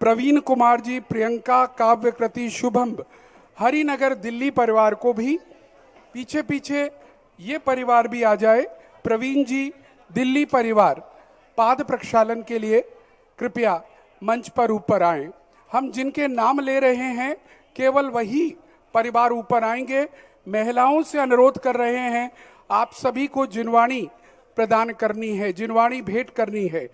प्रवीण कुमार जी, प्रियंका, काव्यकृति, शुभम, हरिनगर दिल्ली परिवार को भी पीछे पीछे ये परिवार भी आ जाए। प्रवीण जी, दिल्ली परिवार, पाद प्रक्षालन के लिए कृपया मंच पर ऊपर आएं। हम जिनके नाम ले रहे हैं केवल वही परिवार ऊपर आएंगे। महिलाओं से अनुरोध कर रहे हैं, आप सभी को जिनवाणी प्रदान करनी है, जिनवाणी भेंट करनी है।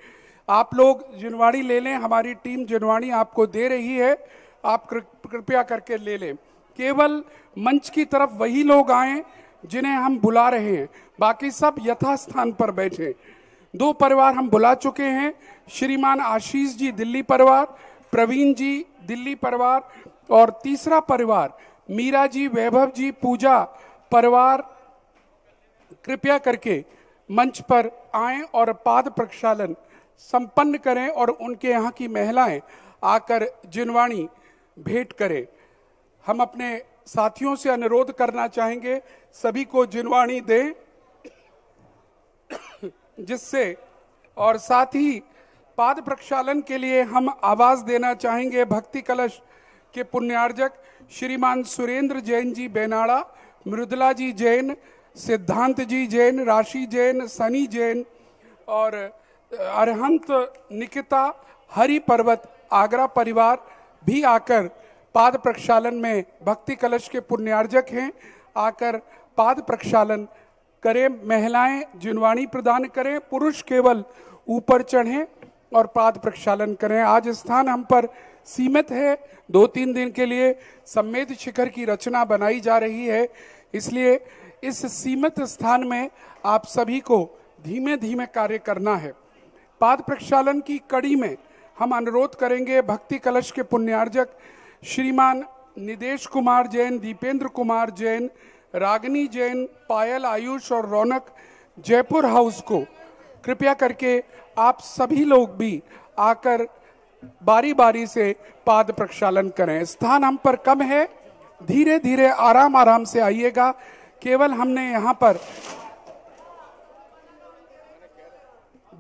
आप लोग जिनवाणी ले लें, हमारी टीम जिनवाणी आपको दे रही है, आप कृपया करके ले लें। केवल मंच की तरफ वही लोग आएं जिन्हें हम बुला रहे हैं, बाकी सब यथास्थान पर बैठे। दो परिवार हम बुला चुके हैं, श्रीमान आशीष जी दिल्ली परिवार, प्रवीण जी दिल्ली परिवार, और तीसरा परिवार मीरा जी, वैभव जी, पूजा परिवार कृपया करके मंच पर आएं और पाद प्रक्षालन संपन्न करें और उनके यहाँ की महिलाएं आकर जिनवाणी भेंट करें। हम अपने साथियों से अनुरोध करना चाहेंगे सभी को जिनवाणी दें, जिससे, और साथ ही पाद प्रक्षालन के लिए हम आवाज देना चाहेंगे भक्ति कलश के पुण्यार्जक श्रीमान सुरेंद्र जैन जी बेनाड़ा, मृदुला जी जैन, सिद्धांत जी जैन, राशि जैन, सनी जैन और अरहंत निकिता, हरि पर्वत आगरा परिवार भी आकर पाद प्रक्षालन में भक्ति कलश के पुण्यार्जक हैं, आकर पाद प्रक्षालन करें। महिलाएं जिनवाणी प्रदान करें, पुरुष केवल ऊपर चढ़ें और पाद प्रक्षालन करें। आज स्थान हम पर सीमित है, 2-3 दिन के लिए सम्मेद शिखर की रचना बनाई जा रही है, इसलिए इस सीमित स्थान में आप सभी को धीमे धीमे कार्य करना है। पाद प्रक्षालन की कड़ी में हम अनुरोध करेंगे भक्ति कलश के पुण्यार्जक श्रीमान निदेश कुमार जैन, दीपेंद्र कुमार जैन, रागिनी जैन, पायल, आयुष और रौनक जयपुर हाउस को कृपया करके आप सभी लोग भी आकर बारी बारी से पाद प्रक्षालन करें। स्थान हम पर कम है, धीरे धीरे आराम आराम से आइएगा। केवल हमने यहाँ पर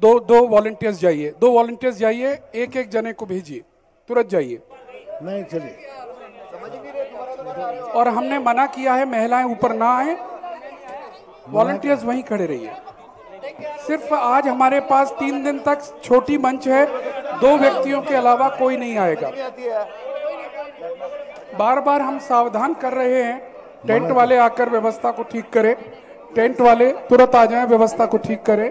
दो वॉलंटियर्स जाइए, 2 वॉलंटियर्स जाइए, एक जने को भेजिए, तुरंत जाइए। नहीं चलिए। और हमने मना किया है महिलाएं ऊपर ना आए, वॉलंटियर्स वहीं खड़े रहिए। सिर्फ आज हमारे पास 3 दिन तक छोटी मंच है, 2 व्यक्तियों के अलावा कोई नहीं आएगा। बार बार हम सावधान कर रहे हैं, टेंट वाले आकर व्यवस्था को ठीक करें, टेंट वाले तुरंत आ जाएं, व्यवस्था को ठीक करें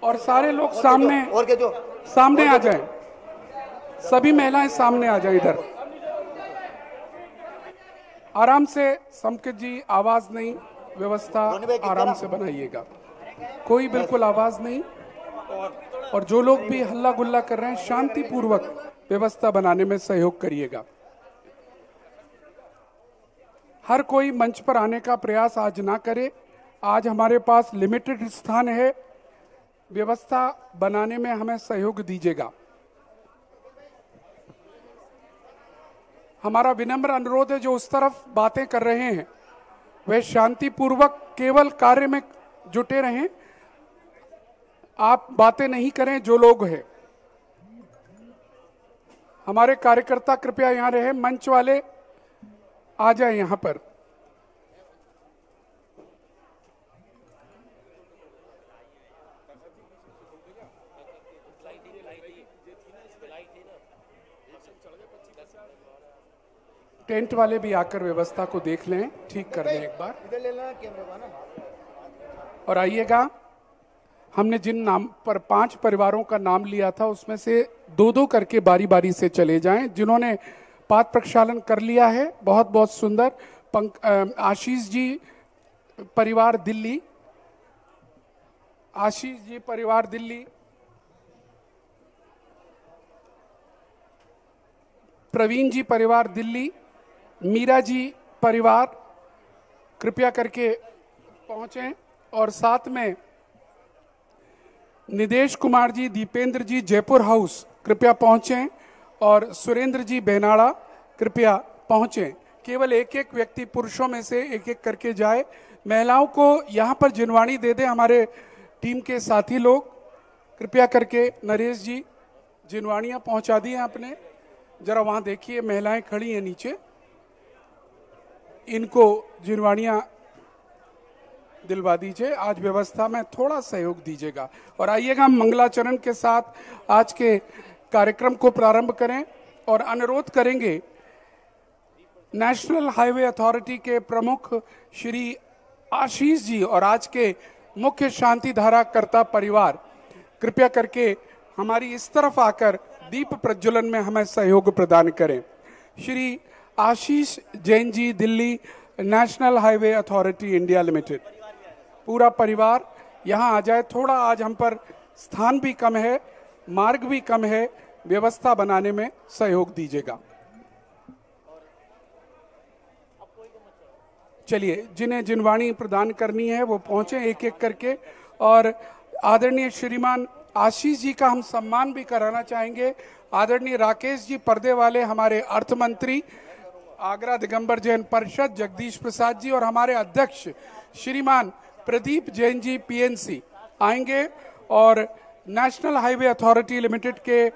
और सारे लोग सामने आ जाएं, सभी महिलाएं सामने आ जाएं। इधर आराम से, संकेत जी आवाज नहीं, व्यवस्था आराम से बनाइएगा, कोई बिल्कुल आवाज नहीं। और जो लोग भी हल्ला गुल्ला कर रहे हैं, शांतिपूर्वक व्यवस्था बनाने में सहयोग करिएगा। हर कोई मंच पर आने का प्रयास आज ना करे, आज हमारे पास लिमिटेड स्थान है, व्यवस्था बनाने में हमें सहयोग दीजिएगा। हमारा विनम्र अनुरोध है, जो उस तरफ बातें कर रहे हैं वह शांतिपूर्वक केवल कार्य में जुटे रहें, आप बातें नहीं करें। जो लोग हैं हमारे कार्यकर्ता कृपया यहां रहे, मंच वाले आ जाएं यहां पर। टेंट वाले भी आकर व्यवस्था को देख लें, ठीक कर लें एक बार। और आइएगा, हमने जिन नाम पर 5 परिवारों का नाम लिया था उसमें से 2-2 करके बारी बारी से चले जाएं। जिन्होंने पाद प्रक्षालन कर लिया है, बहुत बहुत सुंदर। आशीष जी परिवार दिल्ली, आशीष जी परिवार दिल्ली, प्रवीण जी परिवार दिल्ली, मीरा जी परिवार कृपया करके पहुंचें, और साथ में निदेश कुमार जी, दीपेंद्र जी जयपुर हाउस कृपया पहुंचें, और सुरेंद्र जी बेनाड़ा कृपया पहुंचें। केवल एक व्यक्ति पुरुषों में से एक करके जाए। महिलाओं को यहां पर जिनवाणी दे दें हमारे टीम के साथी लोग, कृपया करके नरेश जी जिनवाणियां पहुंचा दी हैं आपने, जरा वहां देखिए महिलाएं खड़ी हैं नीचे, इनको जिनवाणियां दिलवा दीजिए। आज व्यवस्था में थोड़ा सहयोग दीजिएगा और आइएगा हम मंगलाचरण के साथ आज के कार्यक्रम को प्रारंभ करें और अनुरोध करेंगे नेशनल हाईवे अथॉरिटी के प्रमुख श्री आशीष जी और आज के मुख्य शांति धारा कर्ता परिवार कृपया करके हमारी इस तरफ आकर दीप प्रज्वलन में हमें सहयोग प्रदान करें। Shri Ashish Jain ji, Delhi national highway authority India limited, पूरा परिवार यहाँ आ जाए। थोड़ा आज हम पर स्थान भी कम है, मार्ग भी कम है, व्यवस्था बनाने में सहयोग दीजिएगा। चलिए, जिन्हें जिनवाणी प्रदान करनी है वो पहुंचे एक एक करके। और आदरणीय श्रीमान आशीष जी का हम सम्मान भी कराना चाहेंगे। आदरणीय राकेश जी पर्दे वाले, हमारे अर्थ मंत्री आगरा दिगंबर जैन परिषद जगदीश प्रसाद जी और हमारे अध्यक्ष श्रीमान प्रदीप जैन जी पीएनसी आएंगे और नेशनल हाईवे अथॉरिटी लिमिटेड के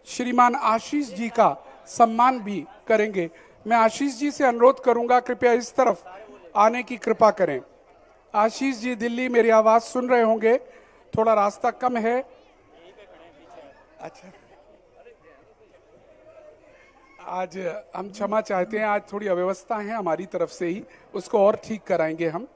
श्रीमान आशीष जी का सम्मान भी करेंगे। मैं आशीष जी से अनुरोध करूंगा कृपया इस तरफ आने की कृपा करें। आशीष जी दिल्ली मेरी आवाज सुन रहे होंगे, थोड़ा रास्ता कम है। अच्छा, आज हम क्षमा चाहते हैं, आज थोड़ी अव्यवस्था है हमारी तरफ से ही, उसको और ठीक कराएंगे हम,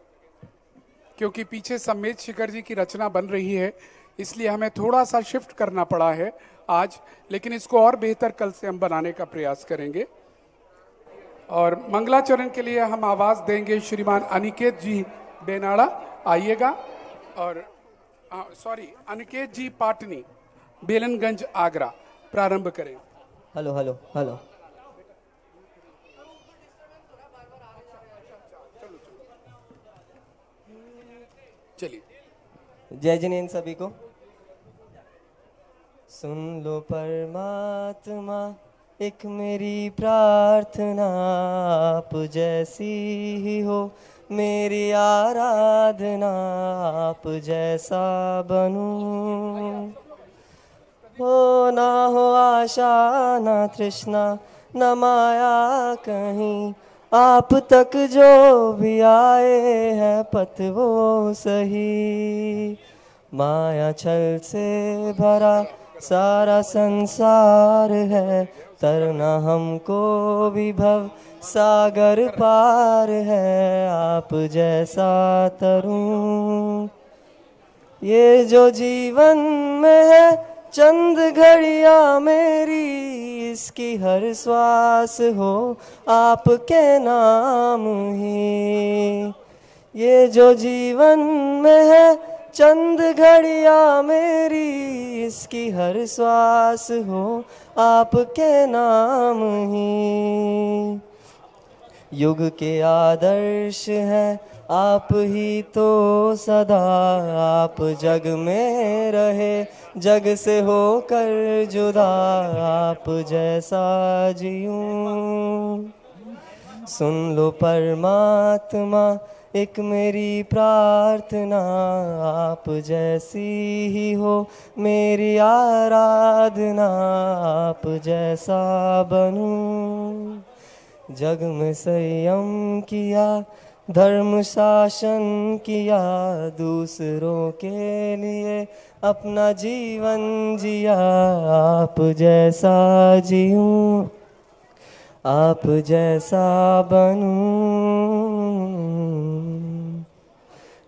क्योंकि पीछे सम्मेद शिखर जी की रचना बन रही है, इसलिए हमें थोड़ा सा शिफ्ट करना पड़ा है आज, लेकिन इसको और बेहतर कल से हम बनाने का प्रयास करेंगे। और मंगलाचरण के लिए हम आवाज देंगे श्रीमान अनिकेत जी बेनाड़ा, आइएगा। और अनिकेत जी पाटनी, बेलनगंज आगरा, प्रारंभ करें। Hello hello hello. चलिए, जय जिनेन सभी को। सुन लो परमात्मा एक मेरी प्रार्थना, आप जैसी ही हो मेरी आराधना, आप जैसा बनूं। हो ना हो आशा ना तृष्णा न माया कहीं, आप तक जो भी आए हैं पथ वो सही। माया छल से भरा सारा संसार है, तरना हमको भी भव सागर पार है, आप जैसा तरूं। ये जो जीवन में है चंद घड़ियां मेरी, इसकी हर श्वास हो आपके नाम ही। ये जो जीवन में है चंद घड़ियां मेरी, इसकी हर श्वास हो आपके नाम ही। युग के आदर्श हैं आप ही तो सदा, आप जग में रहे जग से होकर जुदा, आप जैसा जीऊं। सुन लो परमात्मा एक मेरी प्रार्थना, आप जैसी ही हो मेरी आराधना, आप जैसा बनूं। जग में संयम किया धर्म शासन किया, दूसरों के लिए अपना जीवन जिया, आप जैसा जीऊं आप जैसा बनूं।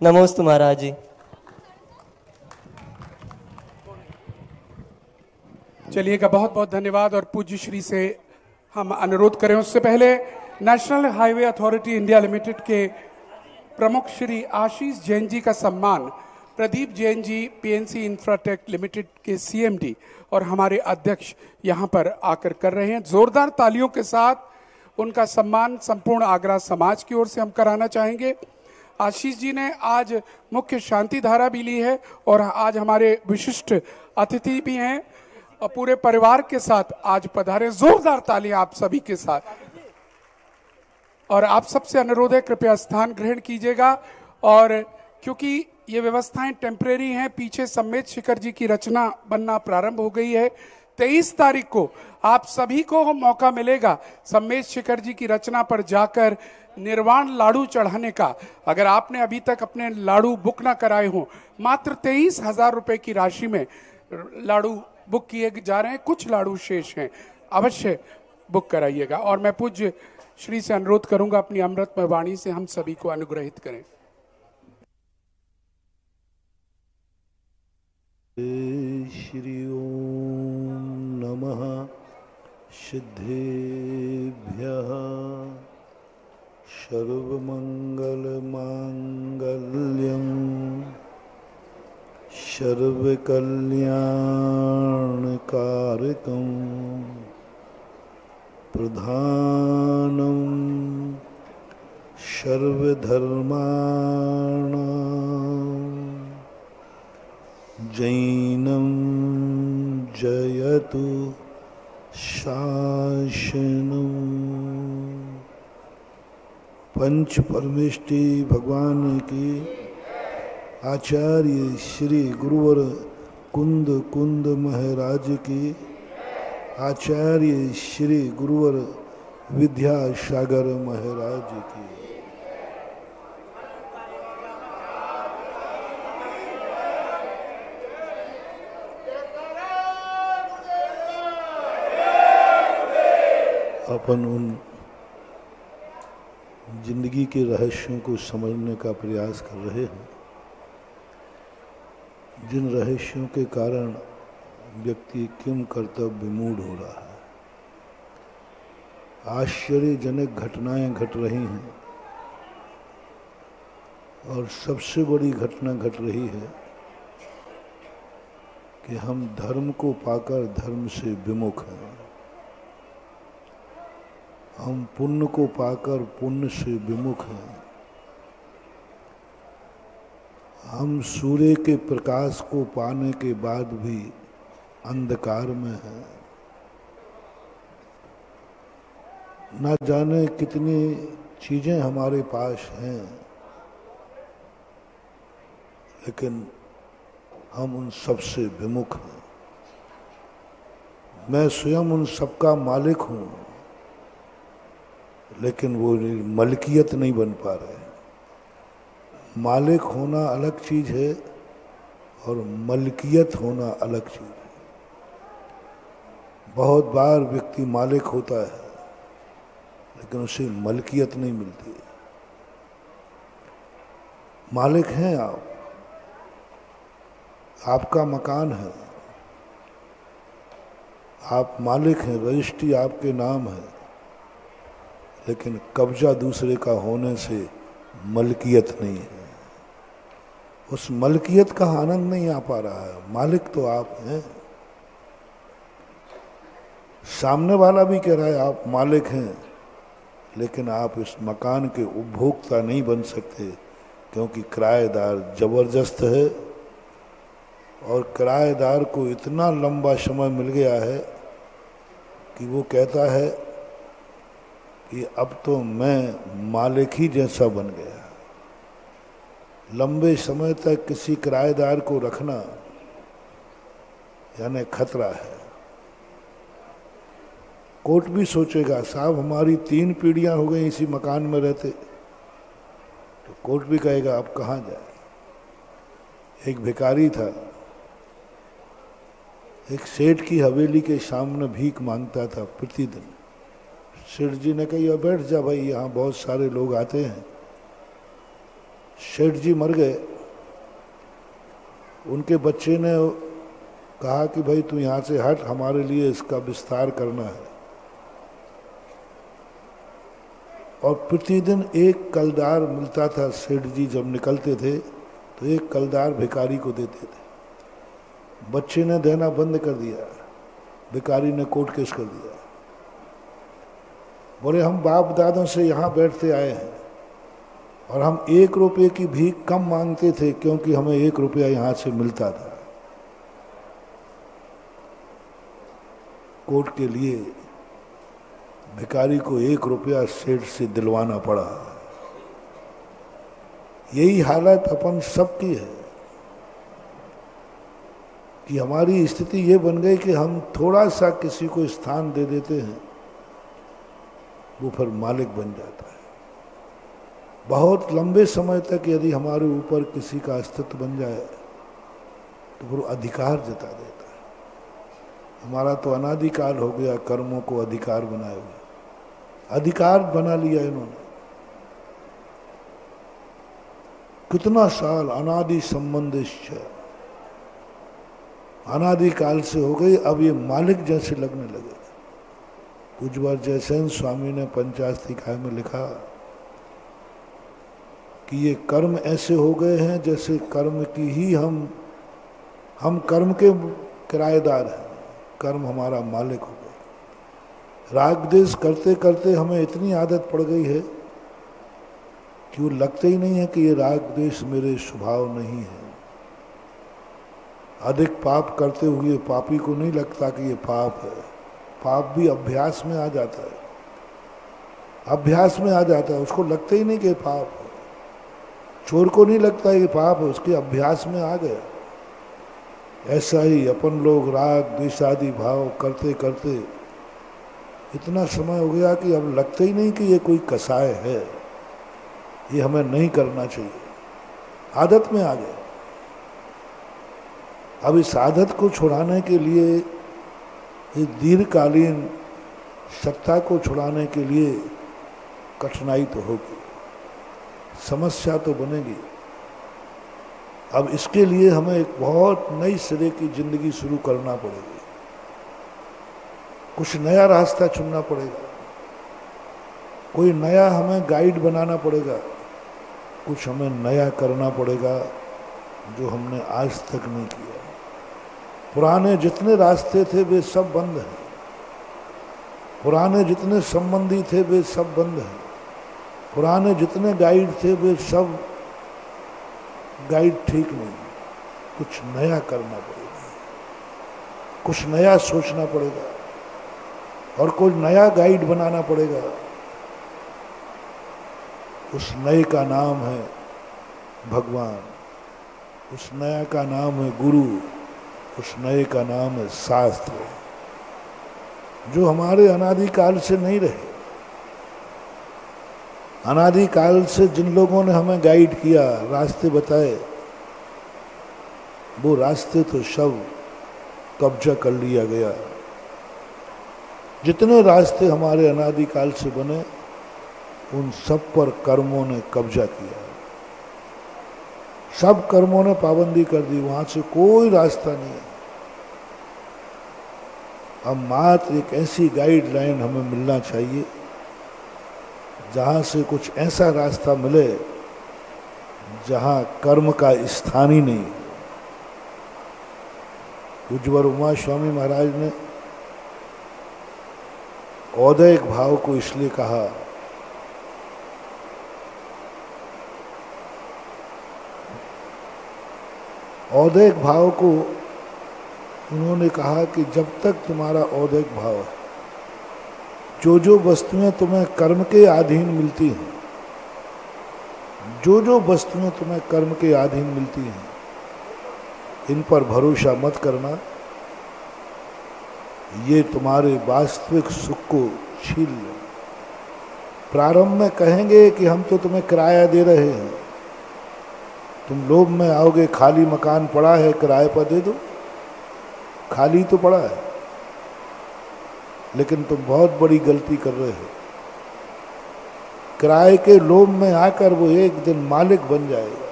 नमोस्तु महाराज जी। चलिएगा, बहुत बहुत धन्यवाद। और पूज्य श्री से हम अनुरोध करें, उससे पहले national highway authority India limited के प्रमुख श्री आशीष जैन जी का सम्मान Pradeep Jain ji PNC Infratech limited के सीएमडी और हमारे अध्यक्ष यहां पर आकर कर रहे हैं। जोरदार तालियों के साथ उनका सम्मान संपूर्ण आगरा समाज की ओर से हम कराना चाहेंगे। आशीष जी ने आज मुख्य शांति धारा भी ली है और आज हमारे विशिष्ट अतिथि भी हैं और पूरे परिवार के साथ आज पधारे। जोरदार तालियां आप सभी के साथ। और आप सबसे अनुरोध है कृपया स्थान ग्रहण कीजिएगा। और क्योंकि ये व्यवस्थाएं टेम्परेरी हैं। पीछे सम्मेद शिखर जी की रचना बनना प्रारंभ हो गई है। 23 तारीख को आप सभी को मौका मिलेगा सम्मेद शिखर जी की रचना पर जाकर निर्वाण लाडू चढ़ाने का। अगर आपने अभी तक अपने लाडू बुक ना कराए हो, मात्र 23,000 रुपए की राशि में लाडू बुक किए जा रहे हैं। कुछ लाडू शेष हैं, अवश्य बुक कराइएगा। और मैं पूज्य श्री से अनुरोध करूंगा अपनी अमृतमय वाणी से हम सभी को अनुग्रहित करें। श्री ओम नमः सिद्धेभ्यः सर्वमंगलमांगल्यं सर्वकल्याणकारकं प्रधानं सर्वधर्माणां जैनं जयतु शासनं। पंच परमेष्टि भगवान की आचार्य श्री गुरुवर कुंद कुंद महाराज की, आचार्य श्री गुरुवर विद्यासागर महाराज की। अपन उन जिंदगी के रहस्यों को समझने का प्रयास कर रहे हैं, जिन रहस्यों के कारण व्यक्ति किम कर्तव्य विमूढ़ हो रहा है। आश्चर्यजनक घटनाएं घट रही हैं और सबसे बड़ी घटना घट रही है कि हम धर्म को पाकर धर्म से विमुख हैं। हम पुण्य को पाकर पुण्य से विमुख हैं। हम सूर्य के प्रकाश को पाने के बाद भी अंधकार में हैं। न जाने कितनी चीजें हमारे पास हैं, लेकिन हम उन सब से विमुख हैं। मैं स्वयं उन सबका मालिक हूँ, लेकिन वो मलकियत नहीं बन पा रहे। मालिक होना अलग चीज है और मलकियत होना अलग चीज है। बहुत बार व्यक्ति मालिक होता है, लेकिन उसे मलकियत नहीं मिलती। मालिक हैं आप, आपका मकान है, आप मालिक हैं, रजिस्ट्री आपके नाम है, लेकिन कब्जा दूसरे का होने से मलकियत नहीं है। उस मलकियत का आनंद नहीं आ पा रहा है। मालिक तो आप हैं। सामने वाला भी कह रहा है आप मालिक हैं, लेकिन आप इस मकान के उपभोक्ता नहीं बन सकते, क्योंकि किराएदार जबरदस्त है और किराएदार को इतना लंबा समय मिल गया है कि वो कहता है कि अब तो मैं मालिक ही जैसा बन गया। लंबे समय तक किसी किराएदार को रखना यानी खतरा है। कोर्ट भी सोचेगा साहब हमारी 3 पीढ़ियां हो गई इसी मकान में रहते, तो कोर्ट भी कहेगा अब कहाँ जाए। एक भिखारी था, एक सेठ की हवेली के सामने भीख मांगता था प्रतिदिन। सेठ जी ने कहा बैठ जा भाई, यहाँ बहुत सारे लोग आते हैं। सेठ जी मर गए। उनके बच्चे ने कहा कि भाई तू यहाँ से हट, हमारे लिए इसका विस्तार करना है। और प्रतिदिन एक कलदार मिलता था। सेठ जी जब निकलते थे तो एक कलदार भिखारी को देते थे। बच्चे ने देना बंद कर दिया, भिखारी ने कोर्ट केस कर दिया। बोले हम बाप दादों से यहाँ बैठते आए हैं और हम 1 रुपये की भीख कम मांगते थे, क्योंकि हमें 1 रुपया यहाँ से मिलता था। कोर्ट के लिए भिखारी को 1 रुपया सेठ से दिलवाना पड़ा। यही हालत अपन सबकी है। कि हमारी स्थिति ये बन गई कि हम थोड़ा सा किसी को स्थान दे देते हैं, वो फिर मालिक बन जाता है। बहुत लंबे समय तक यदि हमारे ऊपर किसी का अस्तित्व बन जाए तो फिर अधिकार जता देता है। हमारा तो अनादिकाल हो गया कर्मों को अधिकार बनाए हुए, अधिकार बना लिया इन्होंने। कितना साल अनादि संबंधित अनादिकाल से हो गई, अब ये मालिक जैसे लगने लगे। पूज्यवर जयसेन स्वामी ने पंचास्तिकाय में लिखा कि ये कर्म ऐसे हो गए हैं जैसे कर्म की ही हम कर्म के किराएदार हैं, कर्म हमारा मालिक हो गया। राग द्वेष करते करते हमें इतनी आदत पड़ गई है कि वो लगता ही नहीं है कि ये राग द्वेष मेरे स्वभाव नहीं है। अधिक पाप करते हुए पापी को नहीं लगता कि ये पाप है। पाप भी अभ्यास में आ जाता है, अभ्यास में आ जाता है, उसको लगता ही नहीं कि ये पाप है। चोर को नहीं लगता ये पाप है, उसके अभ्यास में आ गया। ऐसा ही अपन लोग राग द्वेषादि भाव करते करते इतना समय हो गया कि अब लगता ही नहीं कि ये कोई कसाय है, ये हमें नहीं करना चाहिए। आदत में आ गया। अब इस आदत को छुड़ाने के लिए, इस दीर्घकालीन सत्ता को छुड़ाने के लिए कठिनाई तो होगी, समस्या तो बनेगी। अब इसके लिए हमें एक बहुत नई सिरे की जिंदगी शुरू करना पड़ेगी, कुछ नया रास्ता चुनना पड़ेगा, कोई नया हमें गाइड बनाना पड़ेगा, कुछ हमें नया करना पड़ेगा जो हमने आज तक नहीं किया। पुराने जितने रास्ते थे वे सब बंद हैं, पुराने जितने संबंधी थे वे सब बंद हैं, पुराने जितने गाइड थे वे सब गाइड ठीक नहीं। कुछ नया करना पड़ेगा, कुछ नया सोचना पड़ेगा और कोई नया गाइड बनाना पड़ेगा। उस नए का नाम है भगवान, उस नया का नाम है गुरु, उस नए का नाम है शास्त्र, जो हमारे अनादिकाल से नहीं रहे। अनादिकाल से जिन लोगों ने हमें गाइड किया, रास्ते बताए, वो रास्ते तो सब कब्जा कर लिया गया। जितने रास्ते हमारे अनादिकाल से बने उन सब पर कर्मों ने कब्जा किया, सब कर्मों ने पाबंदी कर दी, वहां से कोई रास्ता नहीं है। अब मात्र एक ऐसी गाइडलाइन हमें मिलना चाहिए जहां से कुछ ऐसा रास्ता मिले जहां कर्म का स्थान ही नहीं। पूज्यवर उमा स्वामी महाराज ने औदैहिक भाव को इसलिए कहा, औदैहिक भाव को उन्होंने कहा कि जब तक तुम्हारा औदैहिक भाव है, जो वस्तुएं तुम्हें कर्म के अधीन मिलती हैं, जो वस्तुएं तुम्हें कर्म के अधीन मिलती हैं, इन पर भरोसा मत करना, ये तुम्हारे वास्तविक सुख को छीन ले। प्रारंभ में कहेंगे कि हम तो तुम्हें किराया दे रहे हैं, तुम लोभ में आओगे, खाली मकान पड़ा है किराए पर दे दो, खाली तो पड़ा है, लेकिन तुम बहुत बड़ी गलती कर रहे हो। किराए के लोभ में आकर वो एक दिन मालिक बन जाएगा।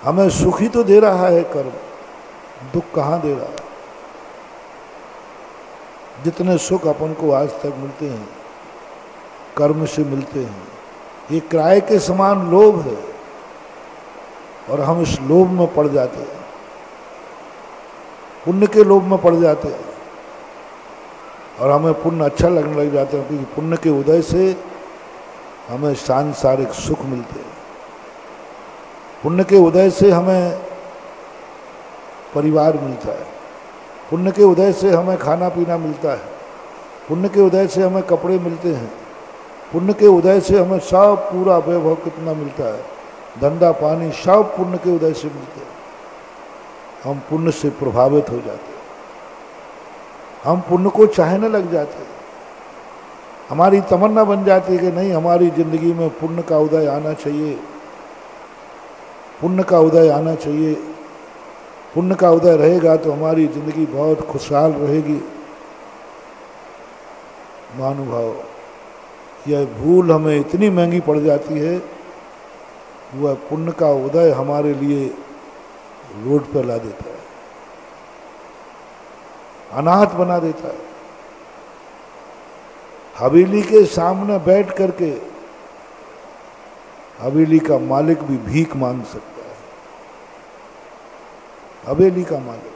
हमें सुखी तो दे रहा है कर्म, दुख कहाँ दे रहा है। जितने सुख अपन को आज तक मिलते हैं कर्म से मिलते हैं, ये किराए के समान लोभ है और हम इस लोभ में पड़ जाते हैं, पुण्य के लोभ में पड़ जाते हैं और हमें पुण्य अच्छा लगने लग जाते हैं, क्योंकि पुण्य के उदय से हमें सांसारिक सुख मिलते हैं, पुण्य के उदय से हमें परिवार मिलता है, पुण्य के उदय से हमें खाना पीना मिलता है, पुण्य के उदय से हमें कपड़े मिलते हैं, पुण्य के उदय से हमें सब पूरा वैभव कितना मिलता है, धंधा पानी सब पुण्य के उदय से मिलते हैं। हम पुण्य से प्रभावित हो जाते, हम पुण्य को चाहने लग जाते, हमारी तमन्ना बन जाती है कि नहीं, हमारी जिंदगी में पुण्य का उदय आना चाहिए, पुण्य का उदय आना चाहिए। पुण्य का उदय रहेगा तो हमारी जिंदगी बहुत खुशहाल रहेगी। महानुभाव, यह भूल हमें इतनी महंगी पड़ जाती है, वह पुण्य का उदय हमारे लिए रोड पर ला देता है, अनाथ बना देता है। हवेली के सामने बैठ करके हवेली का मालिक भी भीख मांग सकता है। हवेली का मालिक,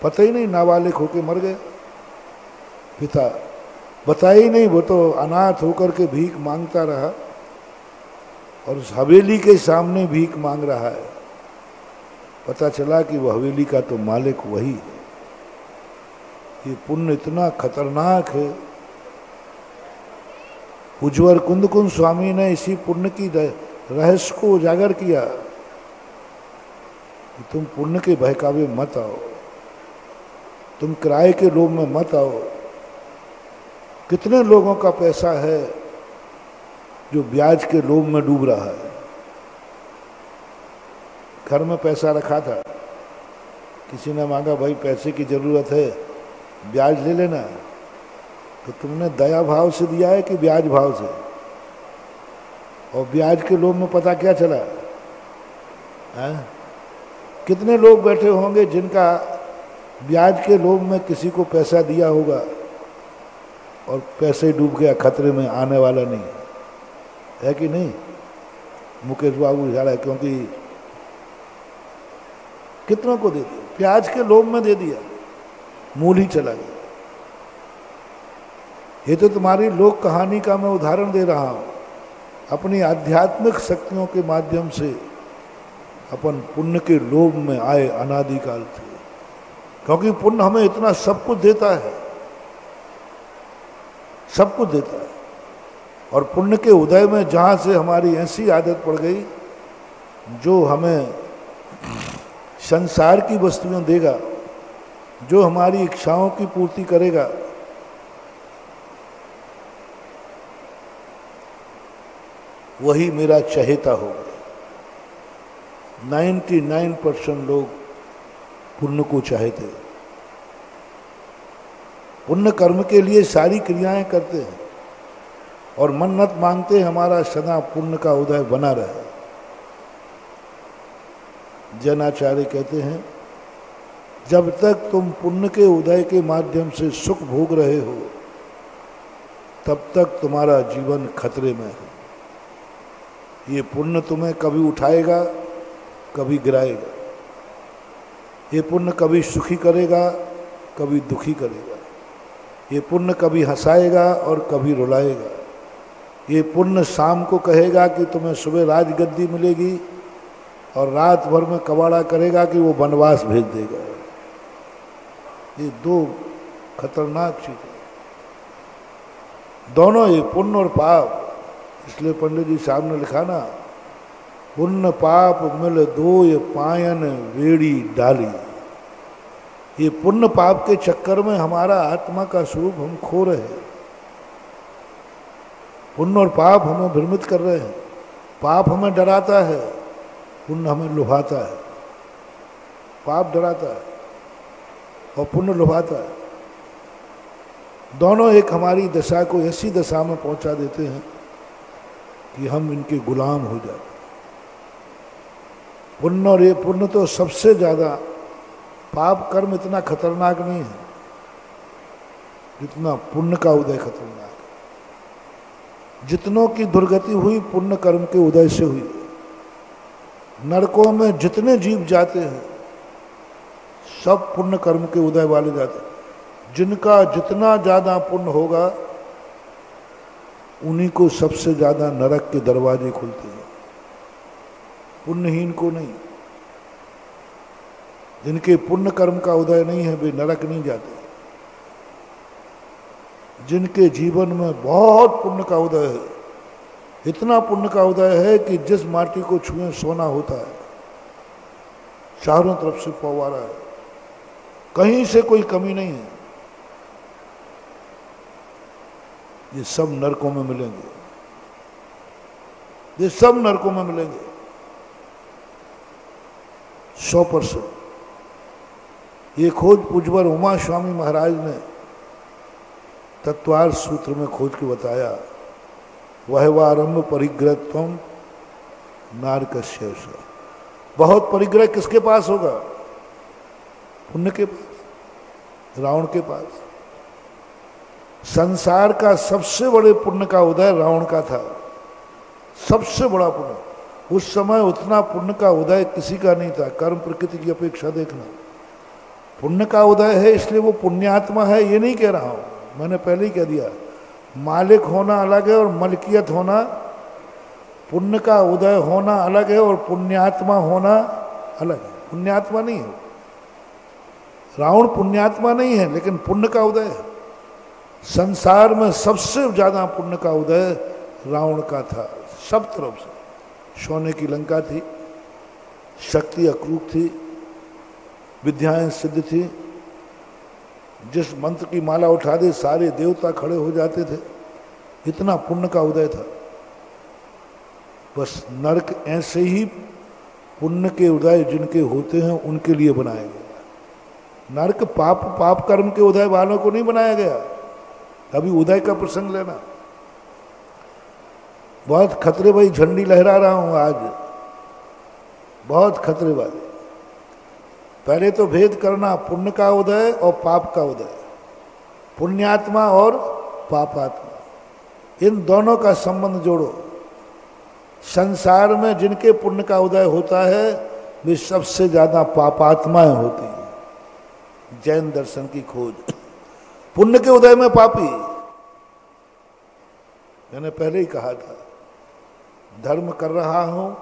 पता ही नहीं नाबालिग होके मर गए, पिता बताया ही नहीं, वो तो अनाथ होकर के भीख मांगता रहा और उस हवेली के सामने भीख मांग रहा है। पता चला कि वह हवेली का तो मालिक वही है। ये पुण्य इतना खतरनाक है। उज्ज्वल कुंद स्वामी ने इसी पुण्य की रहस्य को उजागर किया कि तुम पुण्य के बहकावे मत आओ, तुम किराए के लोभ में मत आओ। कितने लोगों का पैसा है जो ब्याज के लोभ में डूब रहा है। घर में पैसा रखा था, किसी ने मांगा भाई पैसे की जरूरत है, ब्याज ले लेना, तो तुमने दया भाव से दिया है कि ब्याज भाव से? और ब्याज के लोभ में पता क्या चला है? कितने लोग बैठे होंगे जिनका ब्याज के लोभ में किसी को पैसा दिया होगा और पैसे डूब गया, खतरे में, आने वाला नहीं है कि नहीं? मुकेश बाबू झाड़ा, क्योंकि कितनों को दे दिया, ब्याज के लोभ में दे दिया, मूल ही चला गया। ये तो तुम्हारी लोक कहानी का मैं उदाहरण दे रहा हूं। अपनी आध्यात्मिक शक्तियों के माध्यम से अपन पुण्य के लोभ में आए अनादिकाल से, क्योंकि पुण्य हमें इतना सब कुछ देता है, सब कुछ देता है। और पुण्य के उदय में जहाँ से हमारी ऐसी आदत पड़ गई जो हमें संसार की वस्तुएं देगा, जो हमारी इच्छाओं की पूर्ति करेगा, वही मेरा चहेता होगा। 99% लोग पुण्य को चाहते हैं, पुण्य कर्म के लिए सारी क्रियाएं करते हैं और मन्नत मांगते हैं हमारा सदा पुण्य का उदय बना रहे। जैनाचार्य कहते हैं, जब तक तुम पुण्य के उदय के माध्यम से सुख भोग रहे हो, तब तक तुम्हारा जीवन खतरे में है। ये पुण्य तुम्हें कभी उठाएगा, कभी गिराएगा। ये पुण्य कभी सुखी करेगा, कभी दुखी करेगा। ये पुण्य कभी हंसाएगा और कभी रुलाएगा। ये पुण्य शाम को कहेगा कि तुम्हें सुबह राजगद्दी मिलेगी और रात भर में कबाड़ा करेगा कि वो वनवास भेज देगा। ये दो खतरनाक चीजें, दोनों, ये पुण्य और पाप। इसलिए पंडित जी साहब ने लिखा ना, पुण्य पाप मिल दो ये पायन वेड़ी डाली। ये पुण्य पाप के चक्कर में हमारा आत्मा का स्वरूप हम खो रहे हैं। पुण्य और पाप हमें भ्रमित कर रहे हैं। पाप हमें डराता है, पुण्य हमें लुभाता है। पाप डराता है और पुण्य लुभाता है। दोनों एक हमारी दशा को ऐसी दशा में पहुंचा देते हैं कि हम इनके गुलाम हो जाते। पुण्य और ये पुण्य तो सबसे ज्यादा, पाप कर्म इतना खतरनाक नहीं है जितना पुण्य का उदय खतरनाक है। जितनों की दुर्गति हुई पुण्य कर्म के उदय से हुई। नरकों में जितने जीव जाते हैं सब पुण्य कर्म के उदय वाले जाते हैं। जिनका जितना ज्यादा पुण्य होगा उन्हीं को सबसे ज्यादा नरक के दरवाजे खुलते हैं, पुण्यहीन को नहीं। जिनके पुण्य कर्म का उदय नहीं है वे नरक नहीं जाते। जिनके जीवन में बहुत पुण्य का उदय है, इतना पुण्य का उदय है कि जिस माटी को छुए सोना होता है, चारों तरफ से फव्वारा है, कहीं से कोई कमी नहीं है। ये सब नरकों में मिलेंगे, ये सब नरकों में मिलेंगे 100%। ये खोज पूज्यवर उमा स्वामी महाराज ने तत्वार्थ सूत्र में खोज के बताया। वह आरंभ परिग्रहत्वम नारकस्य। बहुत परिग्रह किसके पास होगा? पुण्य के पास, रावण के पास। संसार का सबसे बड़े पुण्य का उदय रावण का था, सबसे बड़ा पुण्य। उस समय उतना पुण्य का उदय किसी का नहीं था। कर्म प्रकृति की अपेक्षा देखना, पुण्य का उदय है इसलिए वो पुण्यात्मा है, ये नहीं कह रहा हूं, मैंने पहले ही कह दिया। मालिक होना अलग है और मलकियत होना, पुण्य का उदय होना अलग है और पुण्यात्मा होना अलग है। पुण्यात्मा नहीं है रावण, पुण्यात्मा नहीं है, लेकिन पुण्य का उदय है। संसार में सबसे ज्यादा पुण्य का उदय रावण का था, सब तरफ से। सोने की लंका थी, शक्ति अक्रूप थी, विद्याएं सिद्ध थी, जिस मंत्र की माला उठा दे सारे देवता खड़े हो जाते थे, इतना पुण्य का उदय था। बस नरक ऐसे ही पुण्य के उदय जिनके होते हैं उनके लिए बनाया गया। नरक पाप कर्म के उदय वालों को नहीं बनाया गया। अभी उदय का प्रसंग लेना, बहुत खतरे भाई झंडी लहरा रहा हूं आज, बहुत खतरे वाले। पहले तो भेद करना पुण्य का उदय और पाप का उदय, पुण्यात्मा और पापात्मा, इन दोनों का संबंध जोड़ो। संसार में जिनके पुण्य का उदय होता है वे सबसे ज्यादा पापात्माएं होती हैं। जैन दर्शन की खोज, पुण्य के उदय में पापी। मैंने पहले ही कहा था, धर्म कर रहा हूं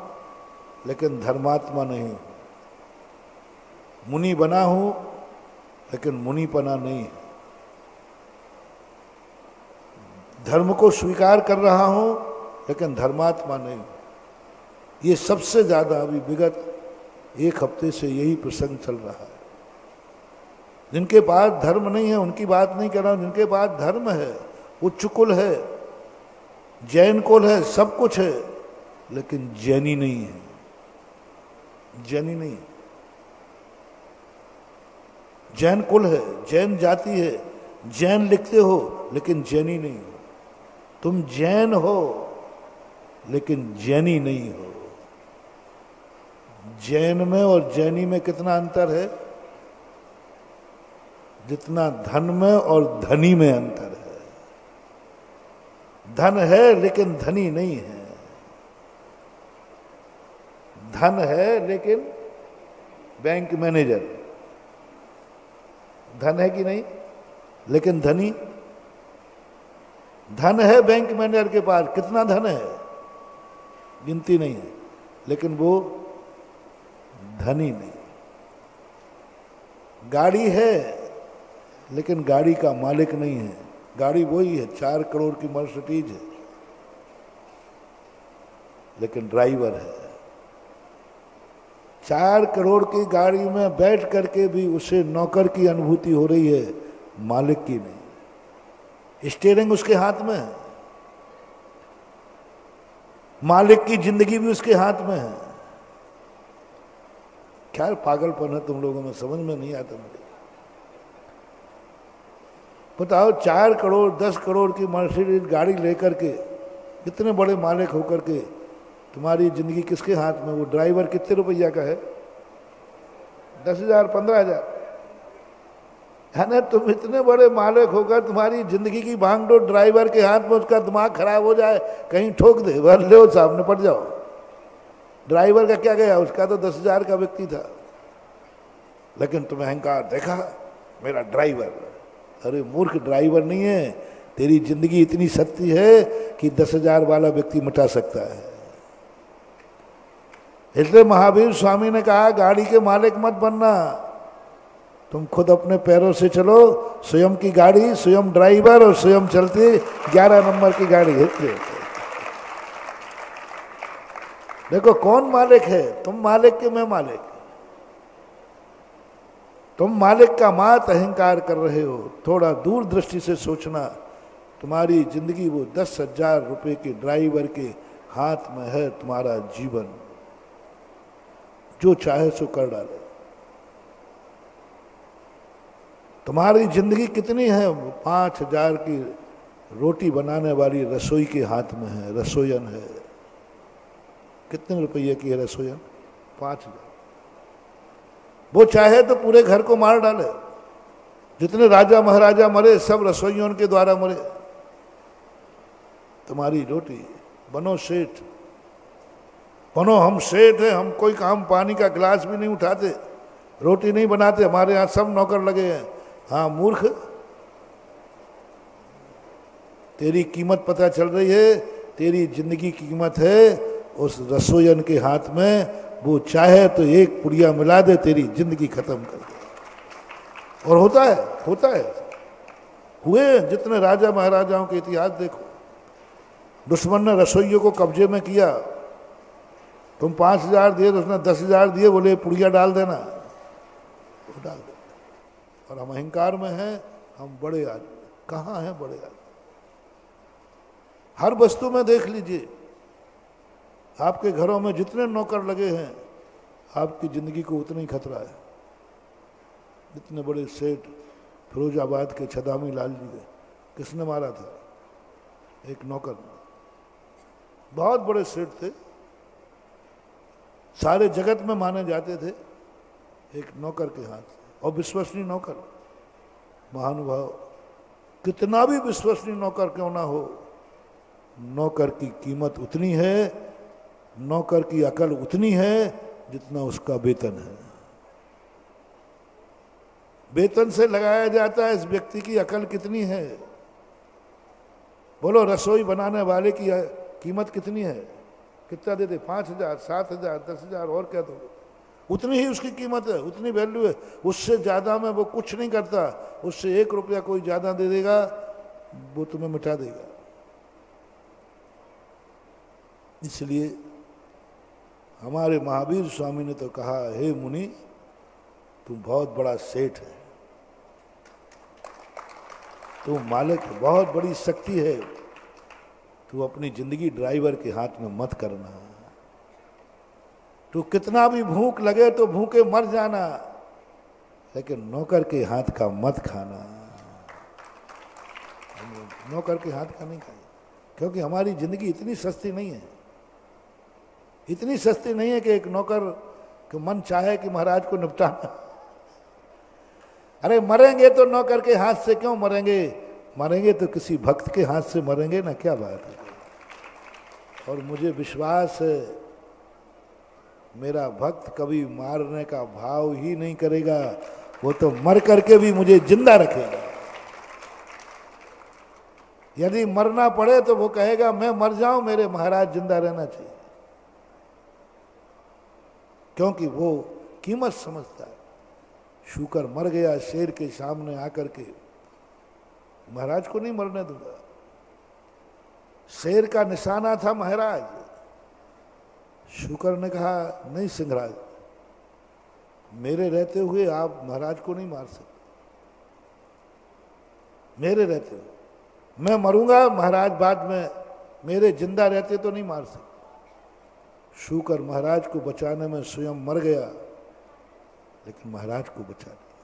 लेकिन धर्मात्मा नहीं हूं, मुनि बना हूं लेकिन मुनिपना नहीं है, धर्म को स्वीकार कर रहा हूं लेकिन धर्मात्मा नहीं। ये सबसे ज्यादा अभी विगत एक हफ्ते से यही प्रसंग चल रहा है। जिनके पास धर्म नहीं है उनकी बात नहीं कर रहा हूं, जिनके पास धर्म है, उच्च कुल है, जैन कुल है, सब कुछ है, लेकिन जैनी नहीं है, जैनी नहीं। जैन कुल है, जैन जाति है, जैन लिखते हो लेकिन जैनी नहीं हो। तुम जैन हो लेकिन जैनी नहीं हो। जैन में और जैनी में कितना अंतर है? जितना धन में और धनी में अंतर है। धन है लेकिन धनी नहीं है, धन है लेकिन बैंक मैनेजर, धन है कि नहीं, लेकिन धनी। धन है बैंक मैनेजर के पास, कितना धन है गिनती नहीं है, लेकिन वो धनी नहीं। गाड़ी है लेकिन गाड़ी का मालिक नहीं है। गाड़ी वही है, 4 करोड़ की मर्सिडीज है, लेकिन ड्राइवर है। 4 करोड़ की गाड़ी में बैठ करके भी उसे नौकर की अनुभूति हो रही है, मालिक की नहीं। स्टीयरिंग उसके हाथ में है, मालिक की जिंदगी भी उसके हाथ में है। क्या पागलपन है तुम लोगों में, समझ में नहीं आता मुझे। बताओ, 4 करोड़ 10 करोड़ की मर्सिडीज गाड़ी लेकर के इतने बड़े मालिक होकर के तुम्हारी जिंदगी किसके हाथ में? वो ड्राइवर कितने रुपया का है? 10,000 15,000 है ना। तुम इतने बड़े मालिक होकर तुम्हारी जिंदगी की भागदौड़ ड्राइवर के हाथ में, उसका दिमाग खराब हो जाए, कहीं ठोक दे, वह ले सामने पड़ जाओ। ड्राइवर का क्या गया, उसका तो 10,000 का व्यक्ति था, लेकिन तुम्हें अहंकार देखा, मेरा ड्राइवर। अरे मूर्ख, ड्राइवर नहीं है, तेरी जिंदगी इतनी सस्ती है कि 10,000 वाला व्यक्ति मिटा सकता है। इसलिए महावीर स्वामी ने कहा, गाड़ी के मालिक मत बनना, तुम खुद अपने पैरों से चलो, स्वयं की गाड़ी, स्वयं ड्राइवर और स्वयं चलती 11 नंबर की गाड़ी है। देखो कौन मालिक है, तुम मालिक के मैं मालिक। तुम मालिक का मात अहंकार कर रहे हो। थोड़ा दूर दृष्टि से सोचना, तुम्हारी जिंदगी वो 10,000 रुपए के ड्राइवर के हाथ में है। तुम्हारा जीवन जो चाहे सो कर डाले। तुम्हारी जिंदगी कितनी है? 5,000 की रोटी बनाने वाली रसोई के हाथ में है, रसोईयन है। कितने रुपये की है रसोईयन? 5,000। वो चाहे तो पूरे घर को मार डाले। जितने राजा महाराजा मरे सब रसोइयों के द्वारा मरे। तुम्हारी रोटी, बनो सेठ, बनो हम सेठ हैं, हम कोई काम, पानी का गिलास भी नहीं उठाते, रोटी नहीं बनाते, हमारे यहाँ सब नौकर लगे हैं। हाँ मूर्ख, तेरी कीमत पता चल रही है? तेरी जिंदगी की कीमत है उस रसोईयन के हाथ में। वो चाहे तो एक पुड़िया मिला दे, तेरी जिंदगी खत्म कर दे। और होता है। हुए जितने राजा महाराजाओं के इतिहास देखो, दुश्मन ने रसोइयों को कब्जे में किया, तुम 5,000 दिए तो उसने 10,000 दिए, बोले पुड़िया डाल देना, वो डाल दे। और हम अहंकार में हैं, हम बड़े आदमी। कहाँ हैं बड़े आदमी? हर वस्तु में देख लीजिए, आपके घरों में जितने नौकर लगे हैं, आपकी जिंदगी को उतना ही खतरा है। इतने बड़े सेठ फिरोजाबाद के छदामी लाल जी के किसने मारा था? एक नौकर। बहुत बड़े सेठ थे, सारे जगत में माने जाते थे, एक नौकर के हाथ। और विश्वसनीय नौकर, महानुभाव, कितना भी विश्वसनीय नौकर क्यों ना हो, नौकर की कीमत उतनी है, नौकर की अकल उतनी है जितना उसका वेतन है। वेतन से लगाया जाता है इस व्यक्ति की अकल कितनी है। बोलो रसोई बनाने वाले की कीमत कितनी है? कितना देते? 5,000, 7,000, 10,000 और क्या दो? उतनी ही उसकी कीमत है, उतनी वैल्यू है। उससे ज्यादा में वो कुछ नहीं करता। उससे 1 रुपया कोई ज्यादा दे देगा, वो तुम्हें मिटा देगा। इसलिए हमारे महावीर स्वामी ने तो कहा, हे मुनि, तुम बहुत बड़ा सेठ है, तू मालिक, बहुत बड़ी शक्ति है, तू अपनी जिंदगी ड्राइवर के हाथ में मत करना। तू कितना भी भूख लगे तो भूखे मर जाना, लेकिन नौकर के हाथ का मत खाना। नौकर के हाथ का नहीं खाए, क्योंकि हमारी जिंदगी इतनी सस्ती नहीं है। इतनी सस्ती नहीं है कि एक नौकर के मन चाहे कि महाराज को निपटाना। अरे मरेंगे तो नौकर के हाथ से क्यों मरेंगे? मरेंगे तो किसी भक्त के हाथ से मरेंगे ना। क्या बात है। और मुझे विश्वास है मेरा भक्त कभी मारने का भाव ही नहीं करेगा, वो तो मर करके भी मुझे जिंदा रखेगा। यदि मरना पड़े तो वो कहेगा मैं मर जाऊं, मेरे महाराज जिंदा रहना चाहिए, क्योंकि वो कीमत समझता है। शूकर मर गया शेर के सामने आकर के, महाराज को नहीं मरने दूंगा। शेर का निशाना था महाराज। शूकर ने कहा नहीं सिंहराज, मेरे रहते हुए आप महाराज को नहीं मार सकते। मेरे रहते हुए मैं मरूंगा, महाराज बाद में मेरे जिंदा रहते तो नहीं मार सकते। शूकर महाराज को बचाने में स्वयं मर गया, लेकिन महाराज को बचा दिया,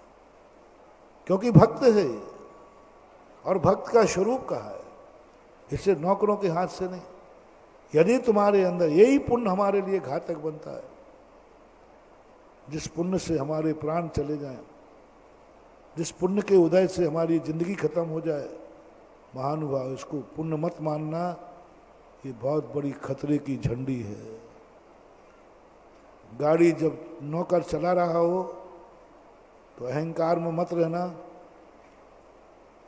क्योंकि भक्त है और भक्त का स्वरूप कहा है। इससे नौकरों के हाथ से नहीं। यदि तुम्हारे अंदर यही पुण्य हमारे लिए घातक बनता है, जिस पुण्य से हमारे प्राण चले जाएं, जिस पुण्य के उदय से हमारी जिंदगी खत्म हो जाए, महानुभाव इसको पुण्य मत मानना, ये बहुत बड़ी खतरे की झंडी है। गाड़ी जब नौकर चला रहा हो तो अहंकार में मत रहना।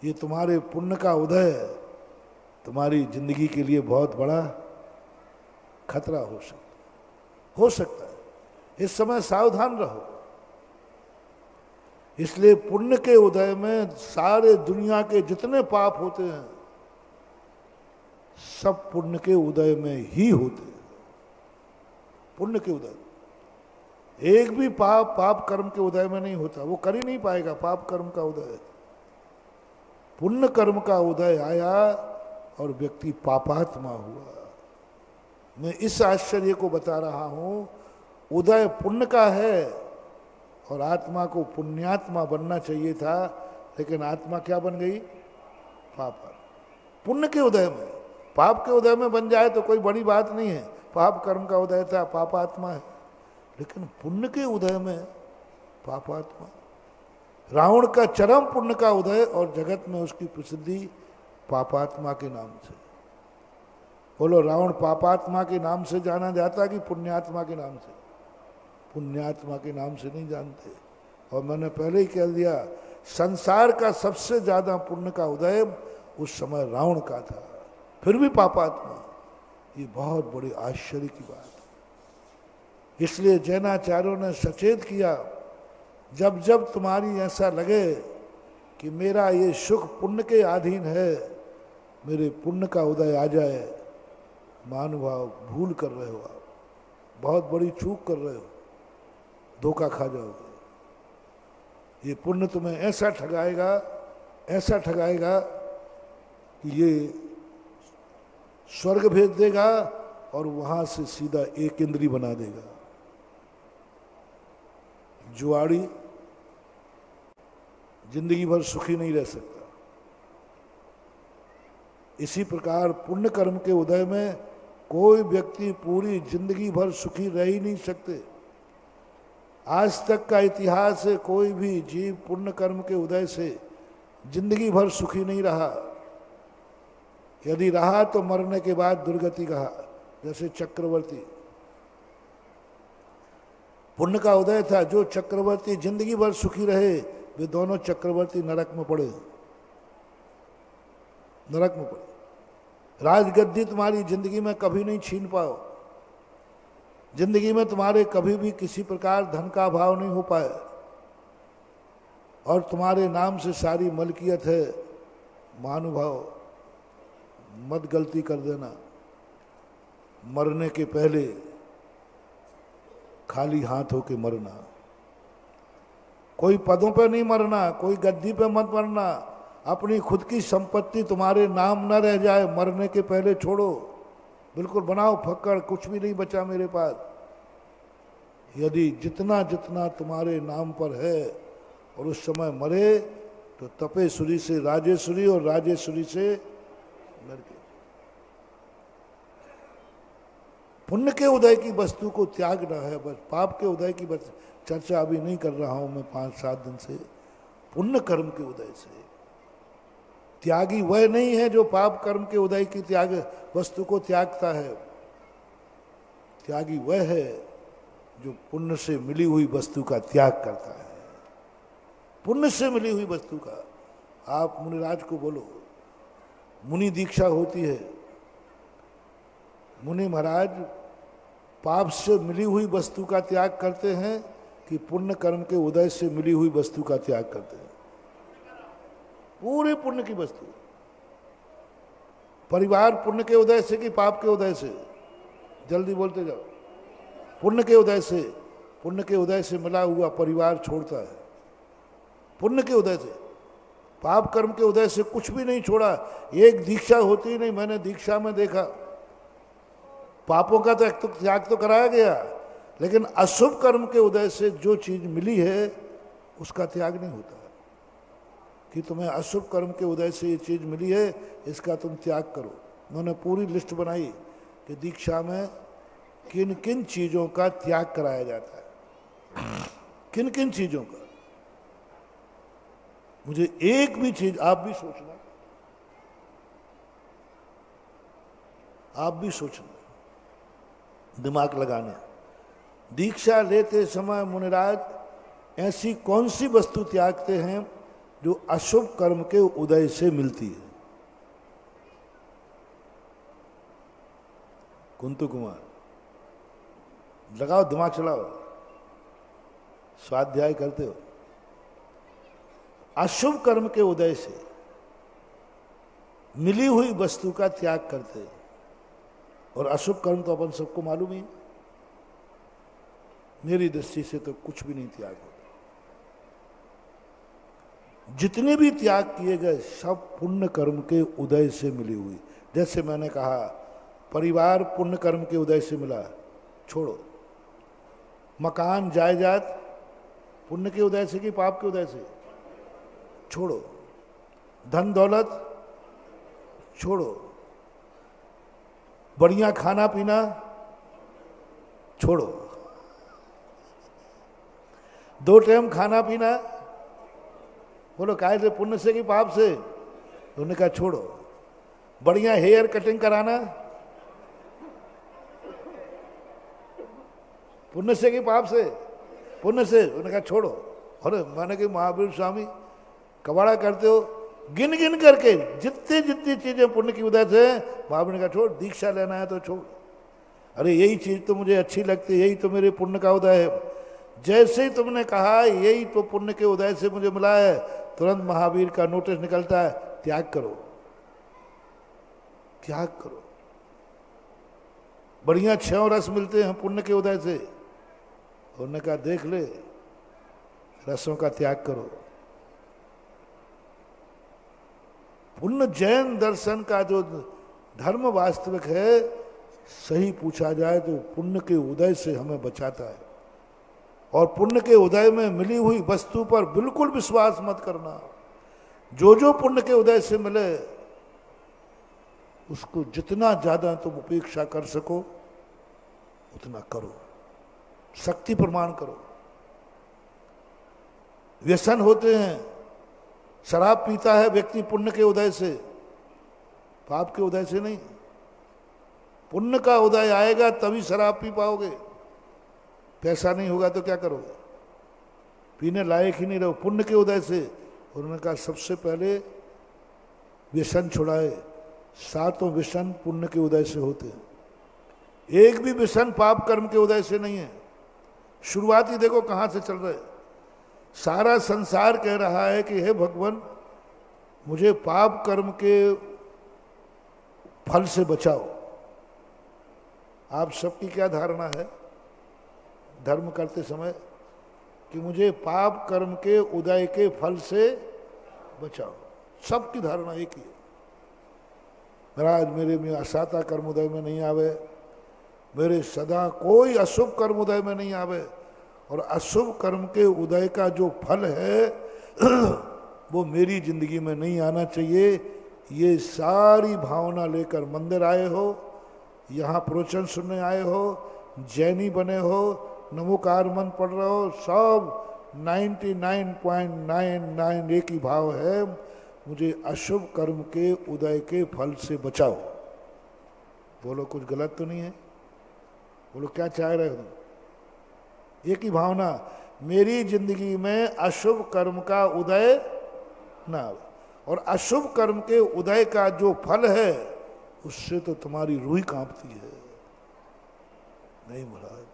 ये तुम्हारे पुण्य का उदय है, तुम्हारी जिंदगी के लिए बहुत बड़ा खतरा हो सकता है। इस समय सावधान रहो। इसलिए पुण्य के उदय में सारे दुनिया के जितने पाप होते हैं सब पुण्य के उदय में ही होते हैं। पुण्य के उदय एक भी पाप कर्म के उदय में नहीं होता, वो कर ही नहीं पाएगा पाप कर्म का उदय। पुण्य कर्म का उदय आया और व्यक्ति पापात्मा हुआ। मैं इस आश्चर्य को बता रहा हूं, उदय पुण्य का है और आत्मा को पुण्यात्मा बनना चाहिए था, लेकिन आत्मा क्या बन गई? पाप। पुण्य के उदय में, पाप के उदय में बन जाए तो कोई बड़ी बात नहीं है, पाप कर्म का उदय था, पापात्मा है। लेकिन पुण्य के उदय में पापात्मा। रावण का चरम पुण्य का उदय और जगत में उसकी प्रसिद्धि पापात्मा के नाम से। बोलो, रावण पापात्मा के नाम से जाना जाता कि पुण्यात्मा के नाम से? पुण्यात्मा के नाम से नहीं जानते। और मैंने पहले ही कह दिया, संसार का सबसे ज्यादा पुण्य का उदय उस समय रावण का था, फिर भी पापात्मा। ये बहुत बड़ी आश्चर्य की बात। इसलिए जैनाचार्यों ने सचेत किया, जब जब तुम्हारी ऐसा लगे कि मेरा ये सुख पुण्य के अधीन है, मेरे पुण्य का उदय आ जाए, महानुभाव भूल कर रहे हो, आप बहुत बड़ी चूक कर रहे हो, धोखा खा जाओगे। ये पुण्य तुम्हें ऐसा ठगाएगा कि ये स्वर्ग भेज देगा और वहां से सीधा एक इंद्री बना देगा। जुआड़ी जिंदगी भर सुखी नहीं रह सकता। इसी प्रकार पुण्य कर्म के उदय में कोई व्यक्ति पूरी जिंदगी भर सुखी रह ही नहीं सकते। आज तक का इतिहास है, कोई भी जीव पुण्य कर्म के उदय से जिंदगी भर सुखी नहीं रहा। यदि रहा तो मरने के बाद दुर्गति कहा, जैसे चक्रवर्ती। पुण्य का उदय था, जो चक्रवर्ती जिंदगी भर सुखी रहे, वे दोनों चक्रवर्ती नरक में पड़े। राजगद्दी तुम्हारी जिंदगी में कभी नहीं छीन पाओ। जिंदगी में तुम्हारे कभी भी किसी प्रकार धन का अभाव नहीं हो पाए, और तुम्हारे नाम से सारी मलकियत है। महानुभाव, मत गलती कर देना, मरने के पहले खाली हाथ होके मरना। कोई पदों पे नहीं मरना, कोई गद्दी पे मत मरना। अपनी खुद की संपत्ति तुम्हारे नाम न रह जाए, मरने के पहले छोड़ो। बिल्कुल बनाओ फक्कड़, कुछ भी नहीं बचा मेरे पास। यदि जितना जितना तुम्हारे नाम पर है और उस समय मरे, तो तपेश्वरी से राजेश्वरी और राजेश्वरी से लड़के। पुण्य के उदय की वस्तु को त्यागना है बस। पाप के उदय की बस चर्चा अभी नहीं कर रहा हूं मैं 5-7 दिन से। पुण्य कर्म के उदय से त्यागी वह नहीं है जो पाप कर्म के उदय की त्याग वस्तु को त्यागता है। त्यागी वह है जो पुण्य से मिली हुई वस्तु का त्याग करता है। पुण्य से मिली हुई वस्तु का। आप मुनिराज को बोलो, मुनि दीक्षा होती है। मुनि महाराज पाप से मिली हुई वस्तु का त्याग करते हैं कि पुण्य कर्म के उदय से मिली हुई वस्तु का त्याग करते हैं? पूरे पुण्य की वस्तु। परिवार पुण्य के उदय से कि पाप के उदय से? जल्दी बोलते जाओ। पुण्य के उदय से। पुण्य के उदय से मिला हुआ परिवार छोड़ता है, पुण्य के उदय से। पाप कर्म के उदय से कुछ भी नहीं छोड़ा। एक दीक्षा होती नहीं, मैंने दीक्षा में देखा। पापों का तो त्याग तो कराया गया, लेकिन अशुभ कर्म के उदय से जो चीज मिली है उसका त्याग नहीं होता कि तुम्हें अशुभ कर्म के उदय से ये चीज मिली है, इसका तुम त्याग करो। मैंने पूरी लिस्ट बनाई कि दीक्षा में किन किन चीजों का त्याग कराया जाता है, किन किन चीजों का। मुझे एक भी चीज, आप भी सोचना, आप भी सोचना, दिमाग लगाना। दीक्षा लेते समय मुनिराज ऐसी कौन सी वस्तु त्यागते हैं जो अशुभ कर्म के उदय से मिलती है? कुंतु कुमार, लगाओ दिमाग चलाओ, स्वाध्याय करते हो। अशुभ कर्म के उदय से मिली हुई वस्तु का त्याग करते हैं। और अशुभ कर्म तो अपन सबको मालूम ही। मेरी दृष्टि से तो कुछ भी नहीं त्याग होता। जितने भी त्याग किए गए सब पुण्य कर्म के उदय से मिली हुई। जैसे मैंने कहा परिवार पुण्य कर्म के उदय से मिला, छोड़ो। मकान जायदाद पुण्य के उदय से कि पाप के उदय से, छोड़ो। धन दौलत छोड़ो। बढ़िया खाना पीना छोड़ो। 2 टाइम खाना पीना, बोलो काय से, पुण्य से कि पाप से? उन्होंने कहा छोड़ो। बढ़िया हेयर कटिंग कराना पुण्य से कि पाप से? पुण्य से। उन्होंने कहा छोड़ो। अरे माने कि महावीर स्वामी कबाड़ा करते हो, गिन गिन करके जितनी जितनी चीजें पुण्य की उदय से। महावीर ने कहा छोड़, दीक्षा लेना है तो छोड़। अरे यही चीज तो मुझे अच्छी लगती है, यही तो मेरे पुण्य का उदय है। जैसे ही तुमने कहा यही तो पुण्य के उदय से मुझे मिला है, तुरंत महावीर का नोटिस निकलता है, त्याग करो, त्याग करो। बढ़िया 6 रस मिलते हैं पुण्य के उदय से। उन्होंने कहा देख ले, रसों का त्याग करो। पुण्य जैन दर्शन का जो धर्म वास्तविक है, सही पूछा जाए तो पुण्य के उदय से हमें बचाता है। और पुण्य के उदय में मिली हुई वस्तु पर बिल्कुल विश्वास मत करना। जो जो पुण्य के उदय से मिले उसको जितना ज्यादा तुम उपेक्षा कर सको उतना करो, शक्ति प्रमाण करो। व्यसन होते हैं, शराब पीता है व्यक्ति पुण्य के उदय से, पाप के उदय से नहीं। पुण्य का उदय आएगा तभी शराब पी पाओगे, पैसा नहीं होगा तो क्या करोगे? पीने लायक ही नहीं रहो। पुण्य के उदय से। उन्होंने कहा सबसे पहले व्यसन छुड़ाए। 7 व्यसन पुण्य के उदय से होते हैं, एक भी व्यसन पाप कर्म के उदय से नहीं है। शुरुआती देखो कहां से चल रहे। सारा संसार कह रहा है कि हे भगवान मुझे पाप कर्म के फल से बचाओ। आप सबकी क्या धारणा है धर्म करते समय? कि मुझे पाप कर्म के उदय के फल से बचाओ। सबकी धारणा एक ही है, महाराज मेरे में असाता कर्म उदय में नहीं आवे, मेरे सदा कोई अशुभ कर्म उदय में नहीं आवे। और अशुभ कर्म के उदय का जो फल है वो मेरी जिंदगी में नहीं आना चाहिए। ये सारी भावना लेकर मंदिर आए हो, यहाँ प्रवचन सुनने आए हो, जैनी बने हो, नमोकार मंत्र पढ़ रहे हो, सब 99.99 एक ही भाव है, मुझे अशुभ कर्म के उदय के फल से बचाओ। बोलो कुछ गलत तो नहीं है? बोलो क्या चाह रहे हो? एक ही भावना, मेरी जिंदगी में अशुभ कर्म का उदय ना हो। और अशुभ कर्म के उदय का जो फल है उससे तो तुम्हारी रूह कांपती है। नहीं महाराज,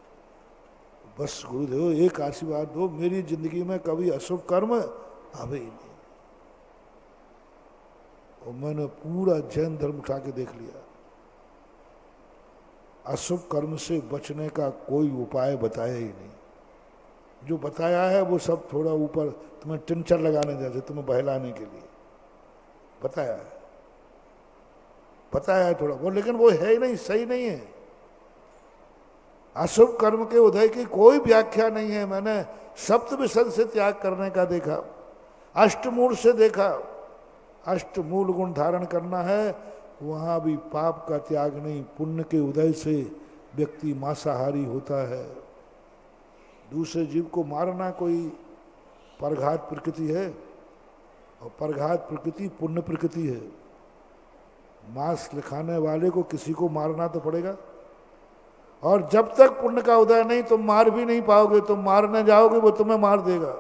बस गुरुदेव एक आशीर्वाद दो, मेरी जिंदगी में कभी अशुभ कर्म आवे ही नहीं। और मैंने पूरा जैन धर्म उठा के देख लिया, अशुभ कर्म से बचने का कोई उपाय बताया ही नहीं। जो बताया है वो सब थोड़ा ऊपर तुम्हें टिंचर लगाने जैसे, तुम्हें बहलाने के लिए बताया है थोड़ा वो, लेकिन वो है ही नहीं, सही नहीं है। अशुभ कर्म के उदय की कोई व्याख्या नहीं है। मैंने सप्तविशन से त्याग करने का देखा, अष्टमूल से देखा, अष्टमूल गुण धारण करना है, वहां भी पाप का त्याग नहीं। पुण्य के उदय से व्यक्ति मांसाहारी होता है। दूसरे जीव को मारना कोई परघात प्रकृति है, और परघात प्रकृति पुण्य प्रकृति है। मांस खाने वाले को किसी को मारना तो पड़ेगा, और जब तक पुण्य का उदय नहीं तुम मार भी नहीं पाओगे। तुम मारने जाओगे वो तुम्हें मार देगा।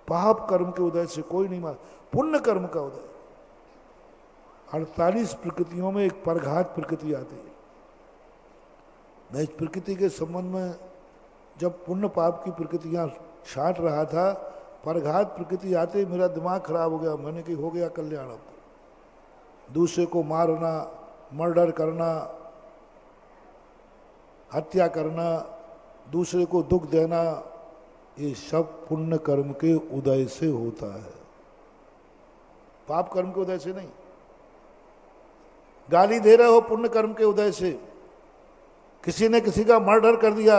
पाप कर्म के उदय से कोई नहीं मार, पुण्य कर्म का उदय। 48 प्रकृतियों में एक परघात प्रकृति आती है। मैं इस प्रकृति के संबंध में जब पुण्य पाप की प्रकृतियां छांट रहा था, परघात प्रकृति आते ही मेरा दिमाग खराब हो गया। मैंने कि हो गया कल्याण। अब दूसरे को मारना, मर्डर करना, हत्या करना, दूसरे को दुख देना, ये सब पुण्य कर्म के उदय से होता है, पाप कर्म के उदय से नहीं। गाली दे रहे हो पुण्य कर्म के उदय से। किसी ने किसी का मर्डर कर दिया,